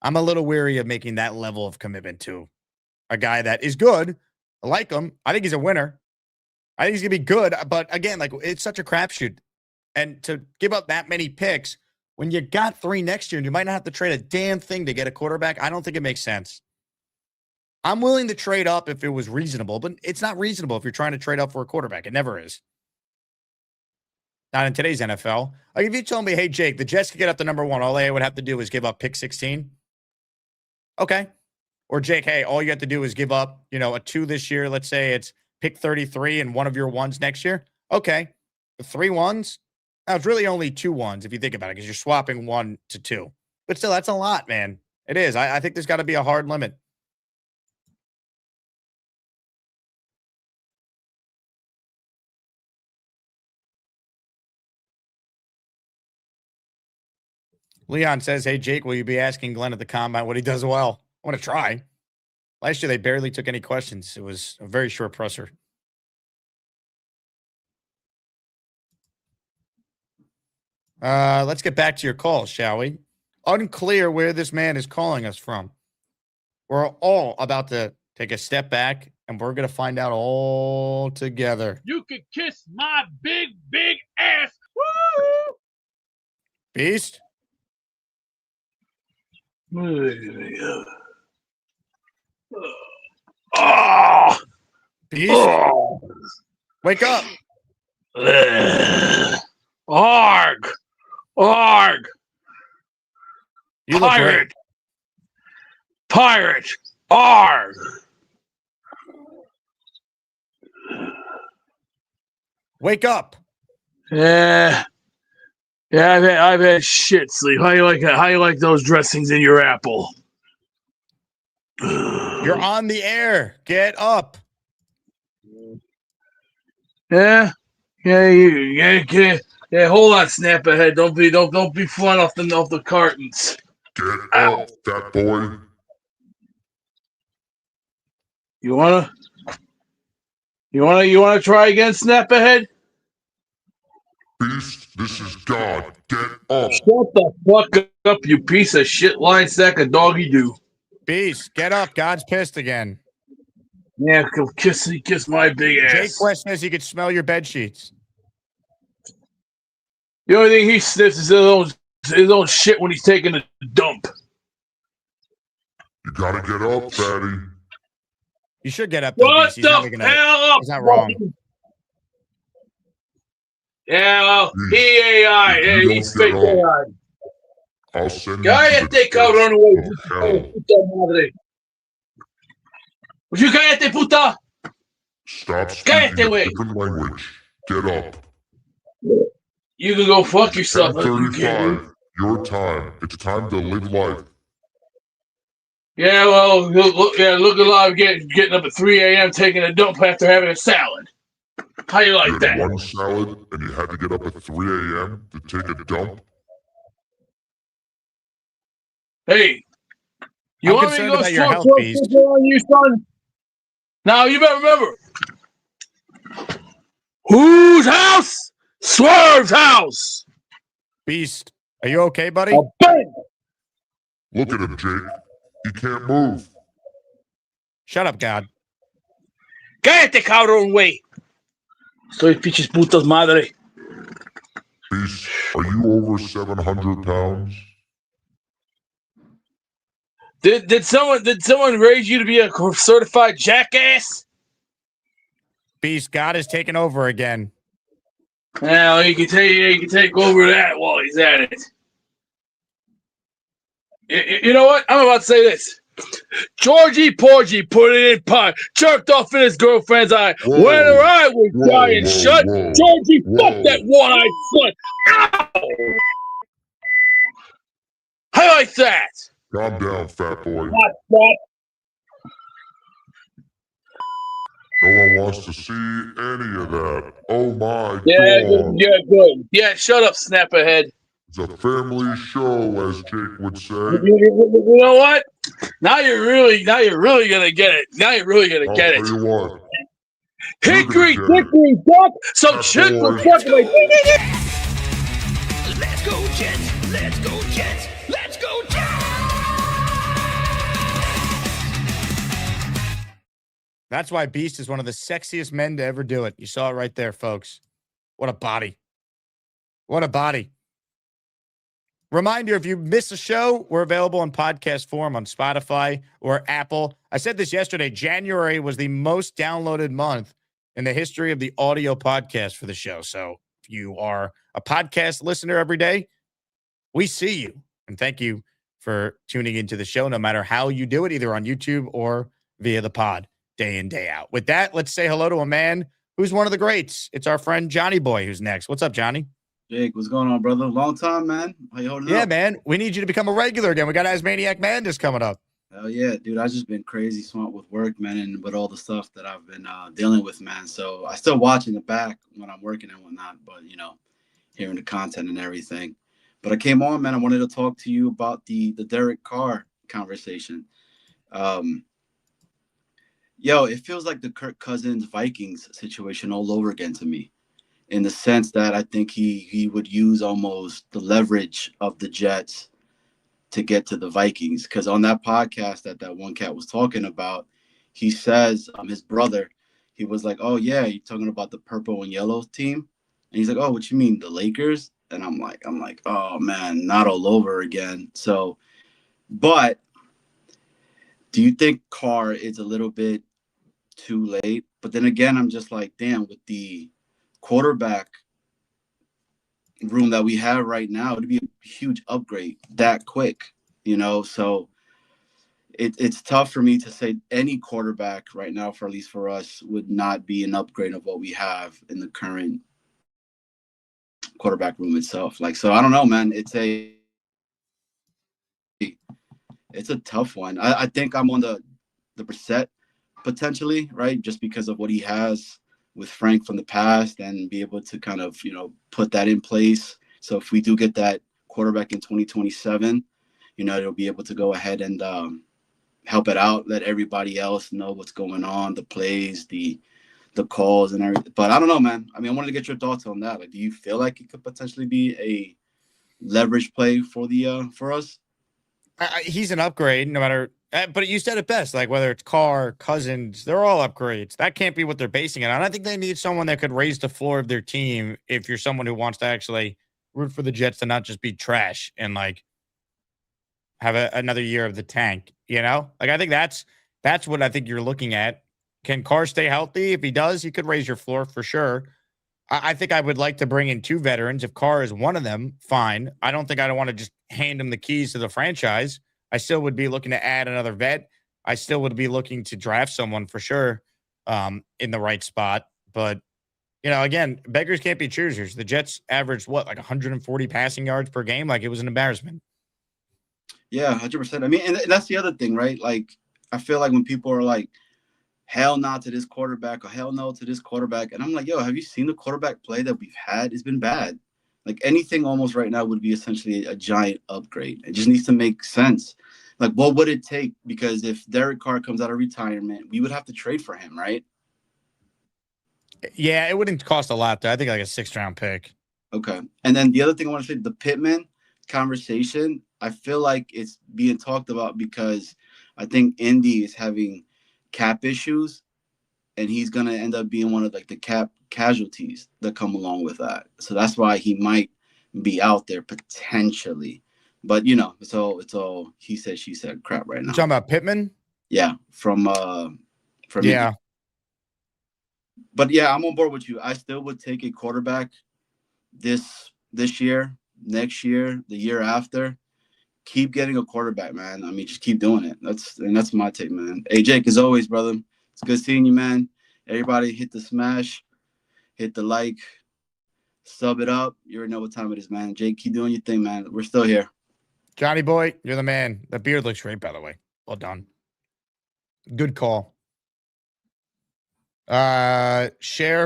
Speaker 2: I'm a little weary of making that level of commitment to a guy that is good. I like him. I think he's a winner. I think he's going to be good. But again, like it's such a crapshoot. And to give up that many picks when you got 3 next year and you might not have to trade a damn thing to get a quarterback, I don't think it makes sense. I'm willing to trade up if it was reasonable, but it's not reasonable if you're trying to trade up for a quarterback. It never is. Not in today's NFL. Like if you told me, hey, Jake, the Jets could get up to number 1, all they would have to do is give up pick 16. Okay. Or Jake, hey, all you have to do is give up, a 2 this year. Let's say it's pick 33 and one of your ones next year. Okay. 3 ones? Now, it's really only 2 ones if you think about it, because you're swapping 1 to 2. But still, that's a lot, man. It is. I think there's got to be a hard limit. Leon says, hey, Jake, will you be asking Glenn at the combine what he does well? I want to try. Last year, they barely took any questions. It was a very short presser. Let's get back to your calls, shall we? Unclear where this man is calling us from. We're all about to take a step back, and we're going to find out all together.
Speaker 13: You can kiss my big, big ass. Woo!
Speaker 2: Beast?
Speaker 13: Oh!
Speaker 2: Beast?
Speaker 13: Oh!
Speaker 2: Wake up!
Speaker 13: Arg! Arg!
Speaker 2: You look
Speaker 13: Pirate!
Speaker 2: great.
Speaker 13: Pirate! Arg!
Speaker 2: Wake up!
Speaker 13: Yeah, I've had shit sleep. How you like that? How you like those dressings in your apple?
Speaker 2: You're on the air. Get up.
Speaker 13: Yeah. Hold on, snap ahead. Don't be flying off the cartons.
Speaker 14: Get up, fat boy.
Speaker 13: You wanna try again, snap ahead?
Speaker 14: Beast, this is God. Get up.
Speaker 13: Shut the fuck up, you piece of shit line sack of doggy doo.
Speaker 2: Beast, get up. God's pissed again.
Speaker 13: Yeah, kiss my big ass.
Speaker 2: Jake West says he could smell your bed sheets.
Speaker 13: The only thing he sniffs is his own shit when he's taking a dump.
Speaker 14: You gotta get up, fatty.
Speaker 2: You should get up. Though,
Speaker 13: What
Speaker 2: Beast.
Speaker 13: the hell up?
Speaker 2: He's not wrong.
Speaker 13: Yeah, well, EAI. Yeah, he's fake AI.
Speaker 14: I'll send you
Speaker 13: Cállate, cabrón, güey. Puta madre. Would you cállate, puta?
Speaker 14: Stop speaking a different language. Get up.
Speaker 13: You can go fuck yourself.
Speaker 14: 10:35. Your time. It's time to live life.
Speaker 13: Yeah, well, look alive getting up at 3 a.m. taking a dump after having a salad. How you like
Speaker 14: You
Speaker 13: that?
Speaker 14: had 1 salad and you had to get up at 3 a.m. to take a dump?
Speaker 13: Hey, you
Speaker 2: I'm
Speaker 13: want me to
Speaker 2: concerned
Speaker 13: go
Speaker 2: about your health,
Speaker 13: smoke
Speaker 2: Beast.
Speaker 13: on you, son? Now, you better remember. Whose house? Swerve's house.
Speaker 2: Beast, are you okay, buddy?
Speaker 13: Bang!
Speaker 14: Look at him, Jake. He can't move.
Speaker 2: Shut up, God.
Speaker 13: Cállate, cabrón, güey. Soy pinches putas madre.
Speaker 14: Beast, are you over 700 pounds?
Speaker 13: Did someone raise you to be a certified jackass?
Speaker 2: Beast, God is taking over again.
Speaker 13: Well, you can take over that while he's at it. You know what? I'm about to say this. Georgie Porgy put it in pie, jerked off in his girlfriend's eye.
Speaker 14: Whoa.
Speaker 13: When her eye was dying shut, Georgie fucked that one-eyed slut. Ow! How like that?
Speaker 14: Calm down, fat boy.
Speaker 13: What?
Speaker 14: No one wants to see any of that. Oh my
Speaker 13: Yeah,
Speaker 14: God.
Speaker 13: good. Yeah, shut up, snap ahead.
Speaker 14: It's a family show, as Jake would say.
Speaker 13: You know what? Now you're really gonna get it. Now you're really gonna
Speaker 14: I'll
Speaker 13: get
Speaker 14: tell
Speaker 13: it.
Speaker 14: you what.
Speaker 13: Hickory
Speaker 14: You're gonna get
Speaker 13: dickory dock. Some
Speaker 14: That
Speaker 13: chick was
Speaker 14: boy.
Speaker 13: fucking like.
Speaker 15: Let's go Jets! Let's go Jets! Let's go Jets!
Speaker 2: That's why Beast is one of the sexiest men to ever do it. You saw it right there, folks. What a body. What a body. Reminder, if you miss a show, we're available in podcast form on Spotify or Apple. I said this yesterday. January was the most downloaded month in the history of the audio podcast for the show. So if you are a podcast listener every day, we see you. And thank you for tuning into the show, no matter how you do it, either on YouTube or via the pod, day in, day out. With that, let's say hello to a man who's one of the greats. It's our friend Johnny Boy who's next. What's up, Johnny?
Speaker 16: Jake, what's going on, brother? Long time, man. How you holding up?
Speaker 2: Yeah, man. We need you to become a regular again. We got Asmaniac Madness coming up.
Speaker 16: Hell yeah, dude. I've just been crazy swamped with work, man, and with all the stuff that I've been dealing with, man. So I still watch in the back when I'm working and whatnot, but, hearing the content and everything. But I came on, man. I wanted to talk to you about the Derek Carr conversation. It feels like the Kirk Cousins Vikings situation all over again to me, in the sense that I think he would use almost the leverage of the Jets to get to the Vikings. Because on that podcast that one cat was talking about, he says his brother, he was like, oh, yeah, you're talking about the purple and yellow team? And he's like, oh, what you mean, the Lakers? And I'm like, oh, man, not all over again. So, but do you think Carr is a little bit too late? But then again, I'm just like, damn, with the quarterback room that we have right now, it'd be a huge upgrade that quick, so it's tough for me to say any quarterback right now, for at least for us, would not be an upgrade of what we have in the current quarterback room itself. So I don't know, man. It's a tough one. I think I'm on the Brissett potentially, right? Just because of what he has with Frank from the past, and be able to kind of, put that in place. So if we do get that quarterback in 2027, it'll be able to go ahead and help it out, let everybody else know what's going on, the plays, the calls and everything. But I don't know, man. I wanted to get your thoughts on that. Do you feel like it could potentially be a leverage play for us?
Speaker 2: He's an upgrade, no matter. But you said it best. Whether it's Carr, Cousins, they're all upgrades. That can't be what they're basing it on. I think they need someone that could raise the floor of their team. If you're someone who wants to actually root for the Jets to not just be trash and have another year of the tank. I think that's what I think you're looking at. Can Carr stay healthy? If he does, he could raise your floor for sure. I think I would like to bring in 2 veterans. If Carr is one of them, fine. I don't think I'd want to just hand him the keys to the franchise. I still would be looking to add another vet. I still would be looking to draft someone for sure in the right spot. But, again, beggars can't be choosers. The Jets averaged, 140 passing yards per game? It was an embarrassment.
Speaker 16: Yeah, 100%. And that's the other thing, right? I feel like when people are like, hell no to this quarterback or hell no to this quarterback. And I'm like, yo, have you seen the quarterback play that we've had? It's been bad. Anything almost right now would be essentially a giant upgrade. It just needs to make sense. What would it take? Because if Derek Carr comes out of retirement, we would have to trade for him, right?
Speaker 2: Yeah, it wouldn't cost a lot, though. I think a 6th-round pick.
Speaker 16: Okay. And then the other thing I want to say, the Pittman conversation, I feel like it's being talked about because I think Indy is having cap issues, and he's going to end up being one of the cap casualties that come along with that. So that's why he might be out there potentially. But, it's all he said, she said crap right now.
Speaker 2: You talking about Pittman?
Speaker 16: Yeah, from
Speaker 2: yeah.
Speaker 16: Indy. But yeah, I'm on board with you. I still would take a quarterback this year, next year, the year after. Keep getting a quarterback, man. Just keep doing it. That's my take, man. Hey, Jake, as always, brother, it's good seeing you, man. Everybody hit the smash, hit the like, sub it up. You already know what time it is, man. Jake, keep doing your thing, man. We're still here.
Speaker 2: Johnny boy, you're the man. The beard looks great, by the way. Well done. Good call. Share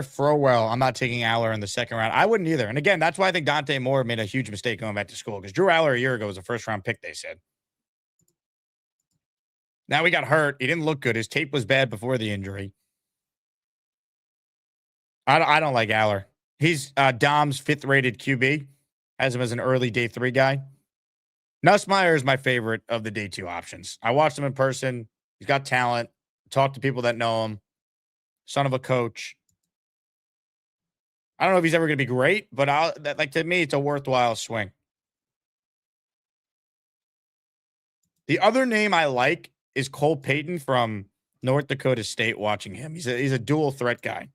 Speaker 2: Frowell. I'm not taking Aller in the 2nd round. I wouldn't either. And again, that's why I think Dante Moore made a huge mistake going back to school, because Drew Aller a year ago was a 1st-round pick, they said. Now he got hurt. He didn't look good. His tape was bad before the injury. I don't like Aller. He's Dom's 5th-rated QB. Has him as an early day 3 guy. Nussmeier is my favorite of the day 2 options. I watched him in person. He's got talent. Talked to people that know him. Son of a coach. I don't know if he's ever going to be great, but to me, it's a worthwhile swing. The other name I like is Cole Payton from North Dakota State. Watching him, he's a dual threat guy.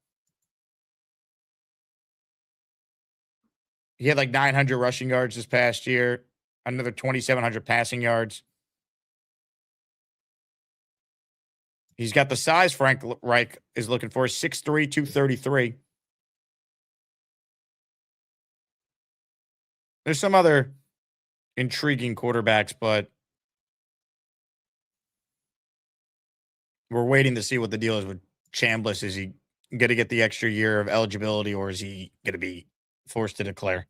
Speaker 2: He had 900 rushing yards this past year, another 2,700 passing yards. He's got the size Frank Reich is looking for, 6'3", 233. There's some other intriguing quarterbacks, but we're waiting to see what the deal is with Chambliss. Is he going to get the extra year of eligibility, or is he going to be forced to declare?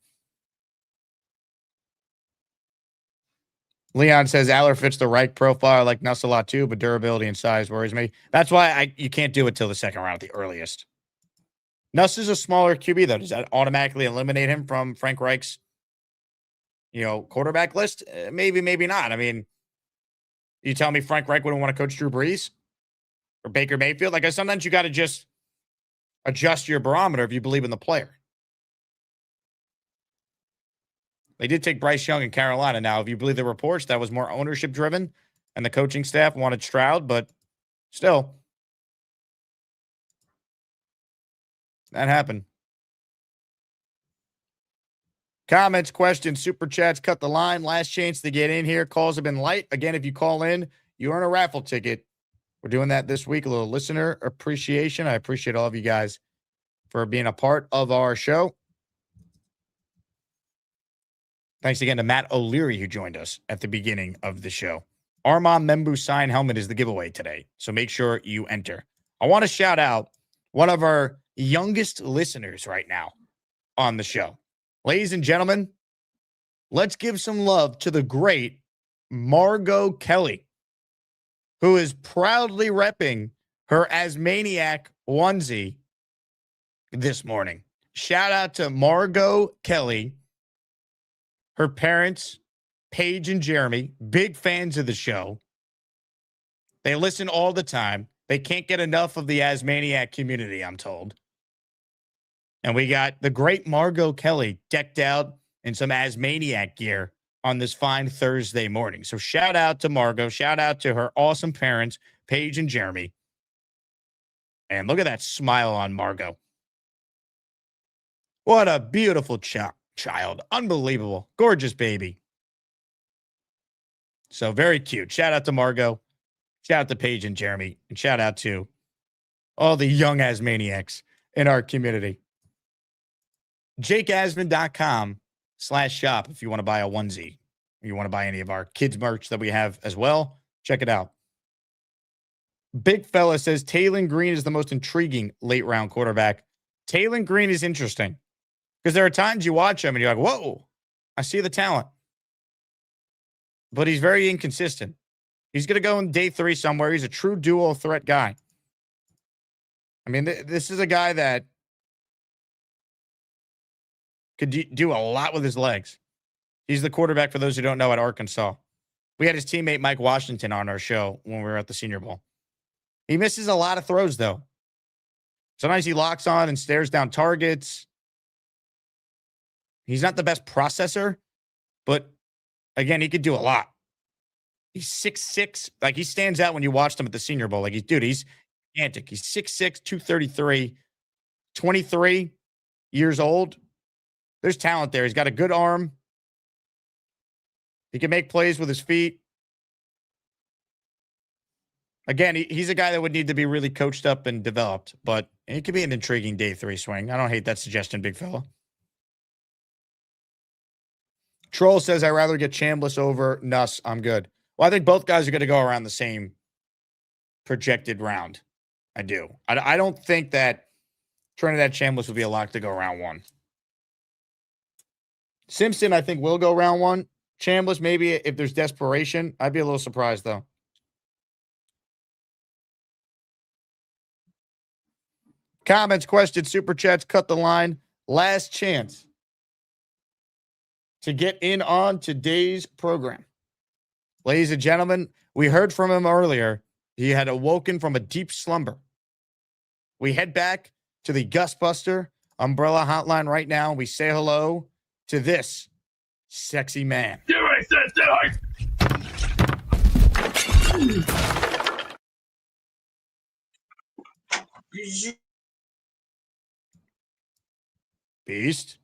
Speaker 2: Leon says Aller fits the Reich profile. I like Nuss a lot too, but durability and size worries me. That's why you can't do it till the second round at the earliest. Nuss is a smaller QB, though. Does that automatically eliminate him from Frank Reich's, quarterback list? Maybe, maybe not. I mean, you tell me Frank Reich wouldn't want to coach Drew Brees or Baker Mayfield? Like, sometimes you got to just adjust your barometer if you believe in the player. They did take Bryce Young in Carolina. Now, if you believe the reports, that was more ownership driven and the coaching staff wanted Stroud, but still, that happened. Comments, questions, super chats, cut the line. Last chance to get in here. Calls have been light. Again, if you call in, you earn a raffle ticket. We're doing that this week. A little listener appreciation. I appreciate all of you guys for being a part of our show. Thanks again to Matt O'Leary, who joined us at the beginning of the show. Armand Membu sign helmet is the giveaway today, so make sure you enter. I want to shout out one of our youngest listeners right now on the show. Ladies and gentlemen, let's give some love to the great Margot Kelly, who is proudly repping her Asmaniac onesie this morning. Shout out to Margot Kelly. Her parents, Paige and Jeremy, big fans of the show. They listen all the time. They can't get enough of the Asmaniac community, I'm told. And we got the great Margot Kelly decked out in some Asmaniac gear on this fine Thursday morning. So shout out to Margot. Shout out to her awesome parents, Paige and Jeremy. And look at that smile on Margot. What a beautiful child. Unbelievable. Gorgeous baby. So very cute. Shout out to Margot. Shout out to Paige and Jeremy. And shout out to all the young Asmaniacs in our community. JakeAsman.com/shop if you want to buy a onesie. If you want to buy any of our kids merch that we have as well, check it out. Big Fella says Taylor Green is the most intriguing late round quarterback. Taylor Green is interesting because there are times you watch him and you're like, whoa, I see the talent. But he's very inconsistent. He's going to go in day 3 somewhere. He's a true dual threat guy. I mean, this is a guy that could do a lot with his legs. He's the quarterback, for those who don't know, at Arkansas. We had his teammate Mike Washington on our show when we were at the Senior Bowl. He misses a lot of throws, though. Sometimes he locks on and stares down targets. He's not the best processor, but again, he could do a lot. He's 6'6". Like, he stands out when you watched him at the Senior Bowl. Like, he's gigantic. He's 6'6", 233, 23 years old. There's talent there. He's got a good arm. He can make plays with his feet. Again, he's a guy that would need to be really coached up and developed, but he could be an intriguing day 3 swing. I don't hate that suggestion, big fella. Troll says, I'd rather get Chambliss over Nuss. I'm good. Well, I think both guys are going to go around the same projected round. I do. I don't think that Trinidad Chambliss would be a lock to go round 1. Simpson, I think, will go round 1. Chambliss, maybe if there's desperation. I'd be a little surprised, though. Comments, questions, super chats, cut the line. Last chance to get in on today's program. Ladies and gentlemen, we heard from him earlier. He had awoken from a deep slumber. We head back to the Gusbuster Umbrella Hotline right now. We say hello to this sexy man. Beast?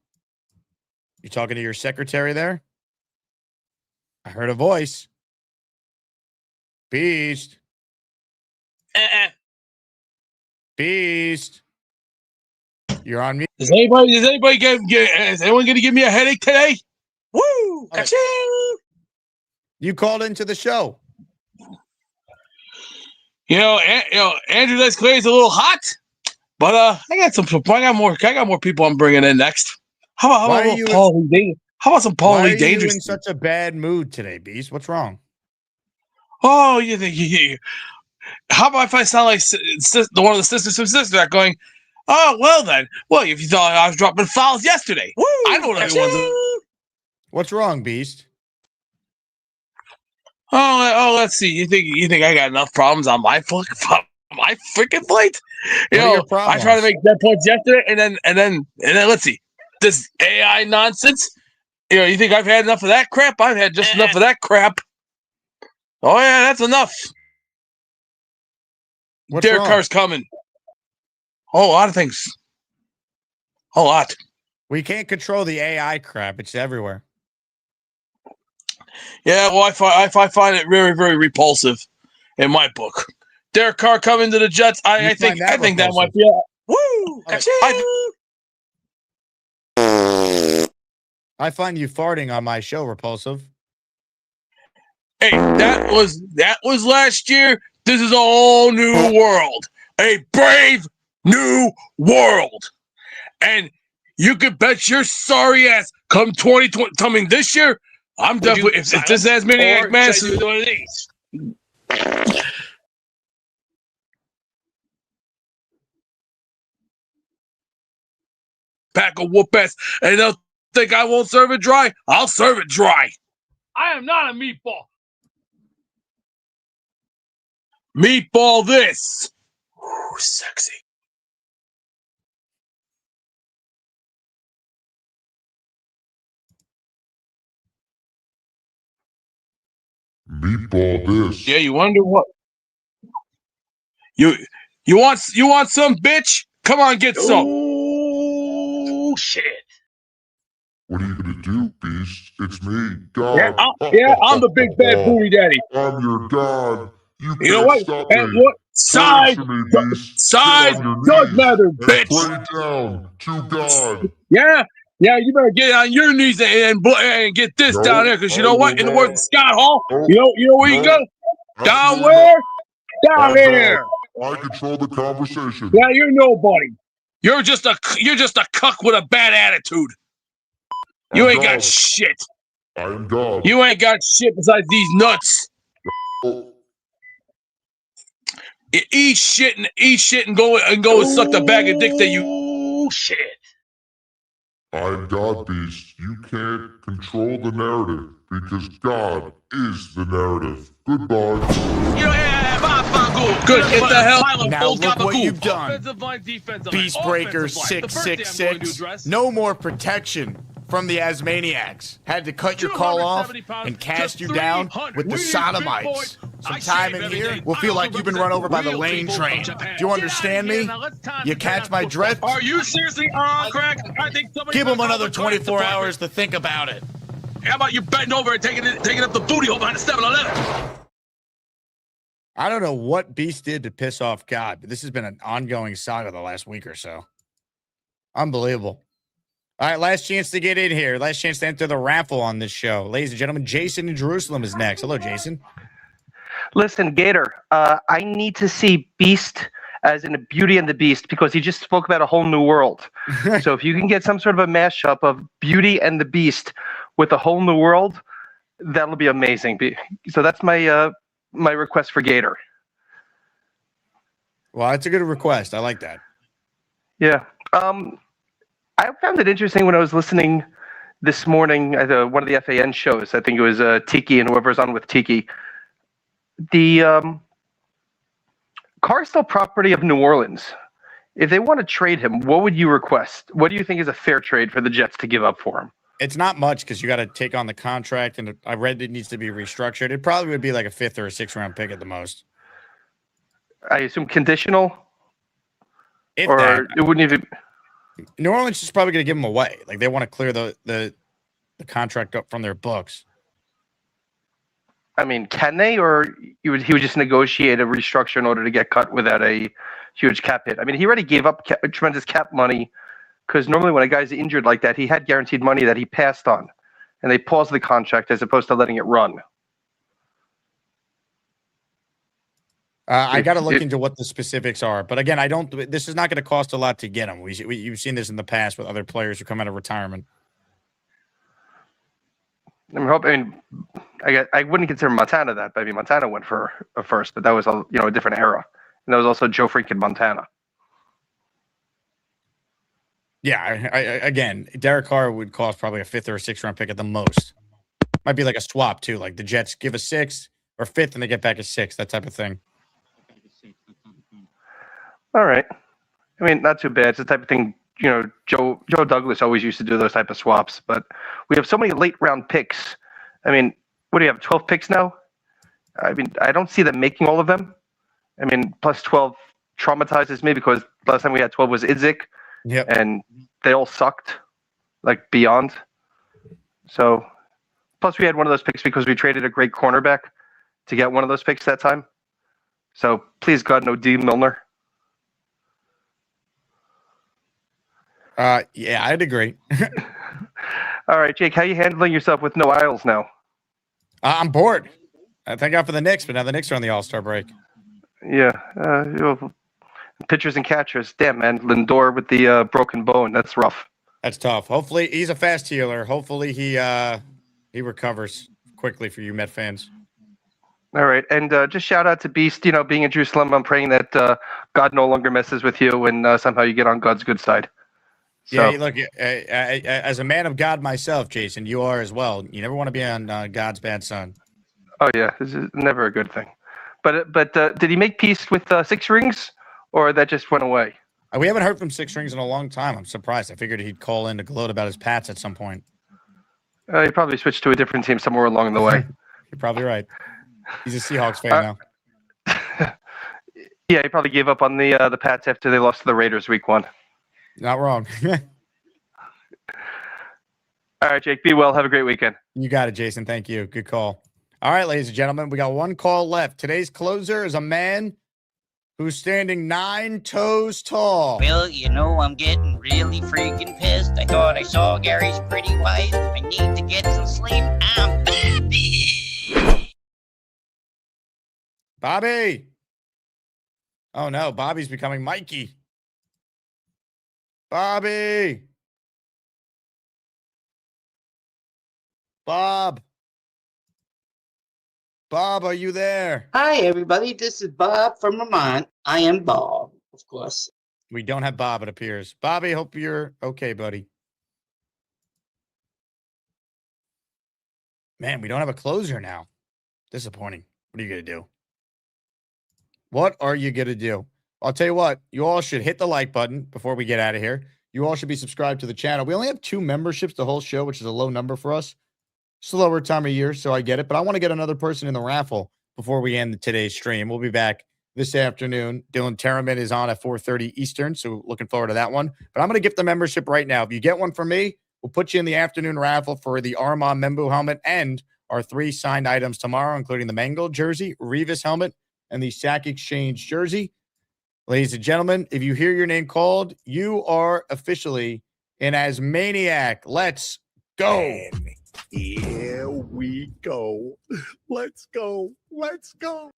Speaker 2: You talking to your secretary there? I heard a voice. Beast. Beast. You're on mute.
Speaker 13: Is anyone going to give me a headache today? Woo! Ka-ching!
Speaker 2: You called into the show.
Speaker 13: Andrew Dice Clay is a little hot, but I got more people I'm bringing in next. How about some Paul Lee Dangerous?
Speaker 2: Why are you in such a bad mood today, Beast? What's wrong?
Speaker 13: Oh, you think how about if I sound like one of the sisters from Sister Act going, oh, well then. Well, if you thought I was dropping fouls yesterday. Woo! I know what everyone's.
Speaker 2: What's wrong, Beast?
Speaker 13: Let's see. You think I got enough problems on my freaking plate? I tried to make dead points yesterday, and then let's see. This AI nonsense. You think I've had enough of that crap? I've had just enough of that crap. Oh yeah, that's enough. Derek Carr's coming. A lot of things. A lot.
Speaker 2: We can't control the AI crap. It's everywhere.
Speaker 13: Yeah, well, I find it very, very repulsive in my book. Derek Carr coming to the Jets. I think that might be woo.
Speaker 2: I find you farting on my show repulsive.
Speaker 13: Hey, that was last year. This is a whole new world. A brave new world. And you can bet your sorry ass come 2020 coming this year. I'm definitely if this has many man one of these. Pack of whoop ass, and they'll think I won't serve it dry. I'll serve it dry. I am not a meatball. Meatball this. Ooh, sexy.
Speaker 14: Meatball this.
Speaker 13: Yeah, you wonder what? You want some, bitch? Come on, get some.
Speaker 15: Oh shit!
Speaker 14: What are you gonna do, Beast? It's me, God.
Speaker 13: I'm the big bad booty daddy.
Speaker 14: I'm your God. You
Speaker 13: know
Speaker 14: can't
Speaker 13: what?
Speaker 14: stop
Speaker 13: And
Speaker 14: me.
Speaker 13: what side? Side does matter, bitch.
Speaker 14: Pray down to God.
Speaker 13: Yeah, you better get on your knees and get this down there, because you know what? In the words of Scott Hall, you know where you go? Down where? Down here.
Speaker 14: I control the conversation.
Speaker 13: Yeah, you're nobody. You're just a cuck with a bad attitude. You ain't got shit.
Speaker 14: I am God.
Speaker 13: You ain't got shit besides these nuts.
Speaker 14: Oh.
Speaker 13: Eat shit and go and suck the bag of dick that you.
Speaker 15: Shit.
Speaker 14: I am God, Beast. You can't control the narrative because God is the narrative. Goodbye.
Speaker 13: Good. Get the hell.
Speaker 2: Now look what you've done.
Speaker 13: Offensive line, defensive
Speaker 2: Beast
Speaker 13: line.
Speaker 2: Breaker
Speaker 13: Offensive line. The first thing I'm going to
Speaker 2: 666.
Speaker 13: address-
Speaker 2: No more protection from the Asmaniacs. Had to cut your call off and cast you down with the sodomites. Some time in here will feel like you've been run over by the lane train. Do you understand me? You catch my drift?
Speaker 13: Are you seriously on crack? I think somebody.
Speaker 2: Give them another 24 hours to think about it.
Speaker 13: How about you bending over and taking up the booty hole behind the 7-Eleven?
Speaker 2: I don't know what Beast did to piss off God, but this has been an ongoing saga the last week or so. Unbelievable. All right, last chance to get in here. Last chance to enter the raffle on this show. Ladies and gentlemen, Jason in Jerusalem is next. Hello, Jason.
Speaker 17: Listen, Gator, I need to see Beast as in a Beauty and the Beast because he just spoke about a whole new world. So if you can get some sort of a mashup of Beauty and the Beast with a whole new world, that'll be amazing. So that's my my request for Gator.
Speaker 2: Well, that's a good request. I like that.
Speaker 17: Yeah. I found it interesting when I was listening this morning at one of the FAN shows. I think it was Tiki and whoever's on with Tiki. The Carr still property of New Orleans. If they want to trade him, what would you request? What do you think is a fair trade for the Jets to give up for him?
Speaker 2: It's not much because you got to take on the contract, and I read it needs to be restructured. It probably would be like a 5th or a 6th round pick at the most.
Speaker 17: I assume conditional,
Speaker 2: If
Speaker 17: or
Speaker 2: that,
Speaker 17: it wouldn't even.
Speaker 2: New Orleans is probably going to give him away. Like they want to clear the contract up from their books.
Speaker 17: I mean, can they, or he would just negotiate a restructure in order to get cut without a huge cap hit. I mean, he already gave up tremendous cap money because normally when a guy's injured like that, he had guaranteed money that he passed on, and they paused the contract as opposed to letting it run.
Speaker 2: I got to look into what the specifics are, but again, this is not going to cost a lot to get him. You've seen this in the past with other players who come out of retirement.
Speaker 17: I wouldn't consider Montana that, but I mean, Montana went for a first, but that was a different era, and that was also Joe freaking Montana.
Speaker 2: Yeah, again, Derek Carr would cost probably a 5th or a 6th round pick at the most. Might be like a swap too, like the Jets give a 6th or 5th and they get back a 6th, that type of thing.
Speaker 17: All right, I mean, not too bad. It's the type of thing. Joe Douglas always used to do those type of swaps, but we have so many late round picks. I mean, what do you have, 12 picks now? I mean, I don't see them making all of them. I mean, plus 12 traumatizes me because last time we had 12 was Idzik, and they all sucked, like beyond. So, plus we had one of those picks because we traded a great cornerback to get one of those picks that time. So, please God, no D. Milner.
Speaker 2: Yeah, I'd agree.
Speaker 17: All right, Jake, how are you handling yourself with no aisles now?
Speaker 2: I'm bored. Thank God for the Knicks, but now the Knicks are on the All-Star break.
Speaker 17: Yeah, pitchers and catchers. Damn, man, Lindor with the broken bone. That's rough.
Speaker 2: That's tough. Hopefully, he's a fast healer. Hopefully, he recovers quickly for you Met fans.
Speaker 17: All right, and just shout out to Beast. Being in Jerusalem, I'm praying that God no longer messes with you, and somehow you get on God's good side. So.
Speaker 2: Yeah, look, as a man of God myself, Jason, you are as well. You never want to be on God's bad son.
Speaker 17: Oh yeah, this is never a good thing. But did he make peace with 6 rings, or that just went away?
Speaker 2: We haven't heard from 6 rings in a long time. I'm surprised. I figured he'd call in to gloat about his Pats at some point.
Speaker 17: He probably switched to a different team somewhere along the way.
Speaker 2: You're probably right. He's a Seahawks fan
Speaker 17: now. Yeah, he probably gave up on the Pats after they lost to the Raiders week 1.
Speaker 2: Not wrong.
Speaker 17: All right, Jake, be well. Have a great weekend.
Speaker 2: You got it, Jason. Thank you. Good call. All right, ladies and gentlemen, we got one call left. Today's closer is a man who's standing 9 toes tall.
Speaker 18: Well, I'm getting really freaking pissed. I thought I saw Gary's pretty wife. I need to get some sleep. I'm Bobby.
Speaker 2: Bobby. Oh, no. Bobby's becoming Mikey. Bobby. Bob. Bob, are you there?
Speaker 18: Hi, everybody. This is Bob from Vermont. I am Bob, of course.
Speaker 2: We don't have Bob, it appears. Bobby, hope you're okay, buddy. Man, we don't have a closer now. Disappointing. What are you going to do? What are you going to do? I'll tell you what. You all should hit the like button before we get out of here. You all should be subscribed to the channel. We only have 2 memberships the whole show, which is a low number for us. Slower time of year, so I get it. But I want to get another person in the raffle before we end today's stream. We'll be back this afternoon. Dylan Terraman is on at 4:30 Eastern, so looking forward to that one. But I'm going to gift the membership right now. If you get one from me, we'll put you in the afternoon raffle for the Armand Membu helmet and our 3 signed items tomorrow, including the Mangold jersey, Revis helmet, and the Sack Exchange jersey. Ladies and gentlemen, if you hear your name called, you are officially in Asmaniac. Let's go.
Speaker 5: Here we go. Let's go. Let's go.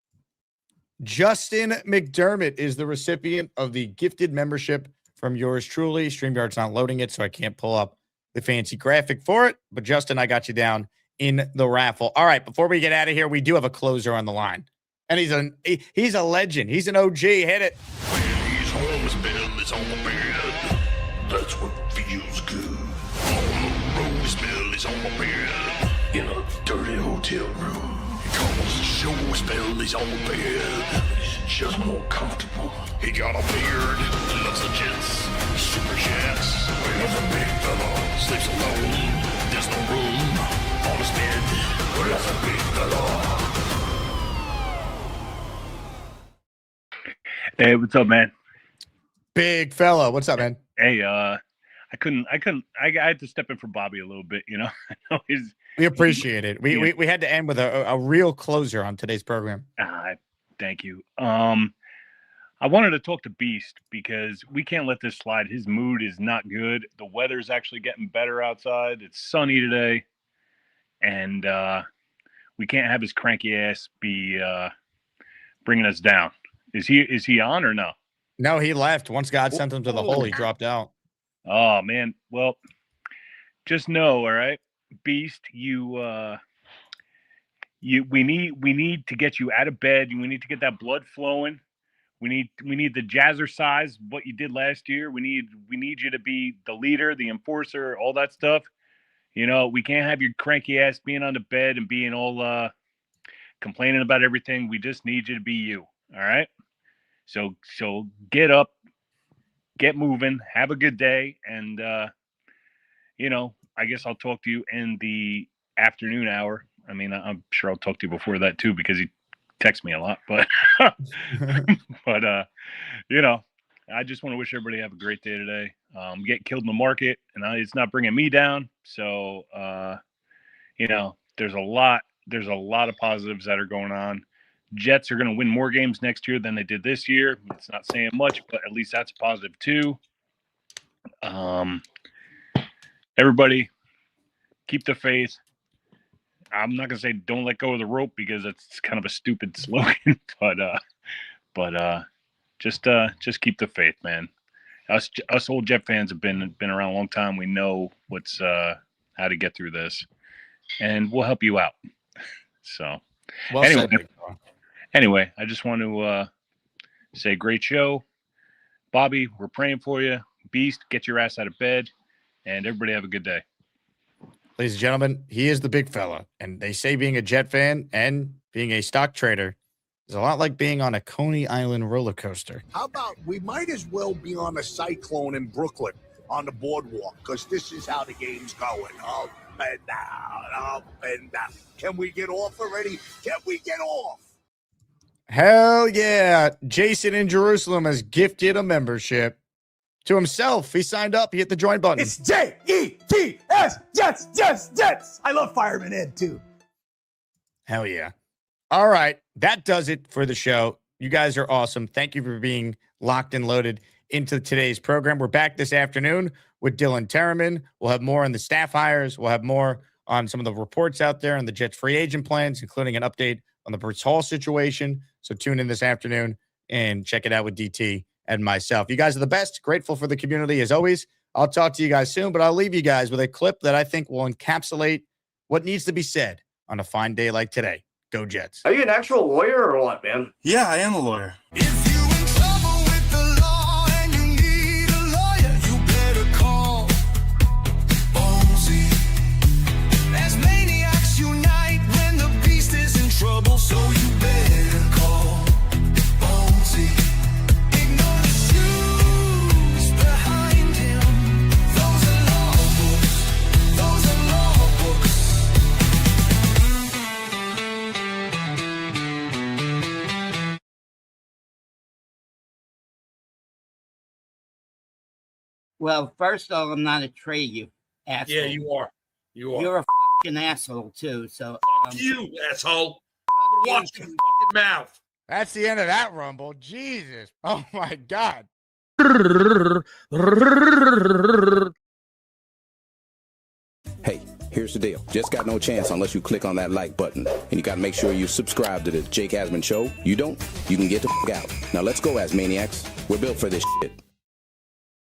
Speaker 2: Justin McDermott is the recipient of the gifted membership from yours truly. StreamYard's not loading it, so I can't pull up the fancy graphic for it. But Justin, I got you down in the raffle. All right, before we get out of here, we do have a closer on the line. And he's a legend. He's an OG. Hit it.
Speaker 15: He's home, his bell is on the bed. That's what feels good. On the road, his bell is on the bed. In a dirty hotel room. He calls the show, his bell is on the bed. He's just more comfortable. He got a beard, loves the jets, super jets. He's a big fella, sleeps alone. There's no room on his bed. That's a big fella.
Speaker 19: Hey, what's up, man?
Speaker 2: Big fella. What's up, man?
Speaker 19: Hey, I had to step in for Bobby a little bit,
Speaker 2: We appreciate it. We had to end with a real closer on today's program.
Speaker 19: Thank you. I wanted to talk to Beast because we can't let this slide. His mood is not good. The weather's actually getting better outside. It's sunny today, and we can't have his cranky ass be bringing us down. Is he on or no?
Speaker 2: No, he left. Once God sent him to the hole, he dropped out.
Speaker 19: Oh man. Well, just know, all right, Beast, we need to get you out of bed. We need to get that blood flowing. We need the jazzercise, what you did last year. We need you to be the leader, the enforcer, all that stuff. You know, we can't have your cranky ass being on the bed and being all complaining about everything. We just need you to be you. All right. So get up, get moving, have a good day, and you know, I guess I'll talk to you in the afternoon hour. I mean, I'm sure I'll talk to you before that too, because he texts me a lot, but you know, I just want to wish everybody have a great day today. Getting killed in the market, and it's not bringing me down. So, you know, there's a lot of positives that are going on. Jets are going to win more games next year than they did this year. It's not saying much, but at least that's a positive too. Everybody keep the faith. I'm not gonna say don't let go of the rope because it's kind of a stupid slogan, but just keep the faith, man. Us old Jet fans have been around a long time. We know what's how to get through this, and we'll help you out. So,
Speaker 2: well
Speaker 19: anyway, I just want to say great show, Bobby. We're praying for you. Beast, get your ass out of bed, and everybody have a good day.
Speaker 2: Ladies and gentlemen, he is the big fella. And they say being a Jet fan and being a stock trader is a lot like being on a Coney Island roller coaster.
Speaker 5: How about we might as well be on a cyclone in Brooklyn on the boardwalk, because this is how the game's going. Up and down, up and down. Can we get off already? Can we get off?
Speaker 2: Hell yeah. Jason in Jerusalem has gifted a membership to himself. He signed up. He hit the join button.
Speaker 12: It's Jets, Jets. I love Fireman Ed too.
Speaker 2: Hell yeah. All right. That does it for the show. You guys are awesome. Thank you for being locked and loaded into today's program. We're back this afternoon with Dylan Terriman. We'll have more on the staff hires. We'll have more on some of the reports out there on the Jets free agent plans, including an update on the Breece Hall situation. So tune in this afternoon and check it out with DT and myself. You guys are the best. Grateful for the community as always. I'll talk to you guys soon, but I'll leave you guys with a clip that I think will encapsulate what needs to be said on a fine day like today. Go Jets.
Speaker 20: Are you an actual lawyer or what, man?
Speaker 21: Yeah, I am a lawyer.
Speaker 18: Well, first of all, I'm not a trade you asshole.
Speaker 13: Yeah, you are. You are.
Speaker 18: You're a fucking asshole too. So
Speaker 13: you asshole. Watch your fucking mouth.
Speaker 2: That's the end of that rumble. Jesus. Oh my God.
Speaker 22: Hey, here's the deal. Just got no chance unless you click on that like button. And you got to make sure you subscribe to the Jake Asman Show. You don't, you can get the fuck out. Now let's go, Asmaniacs. We're built for this shit.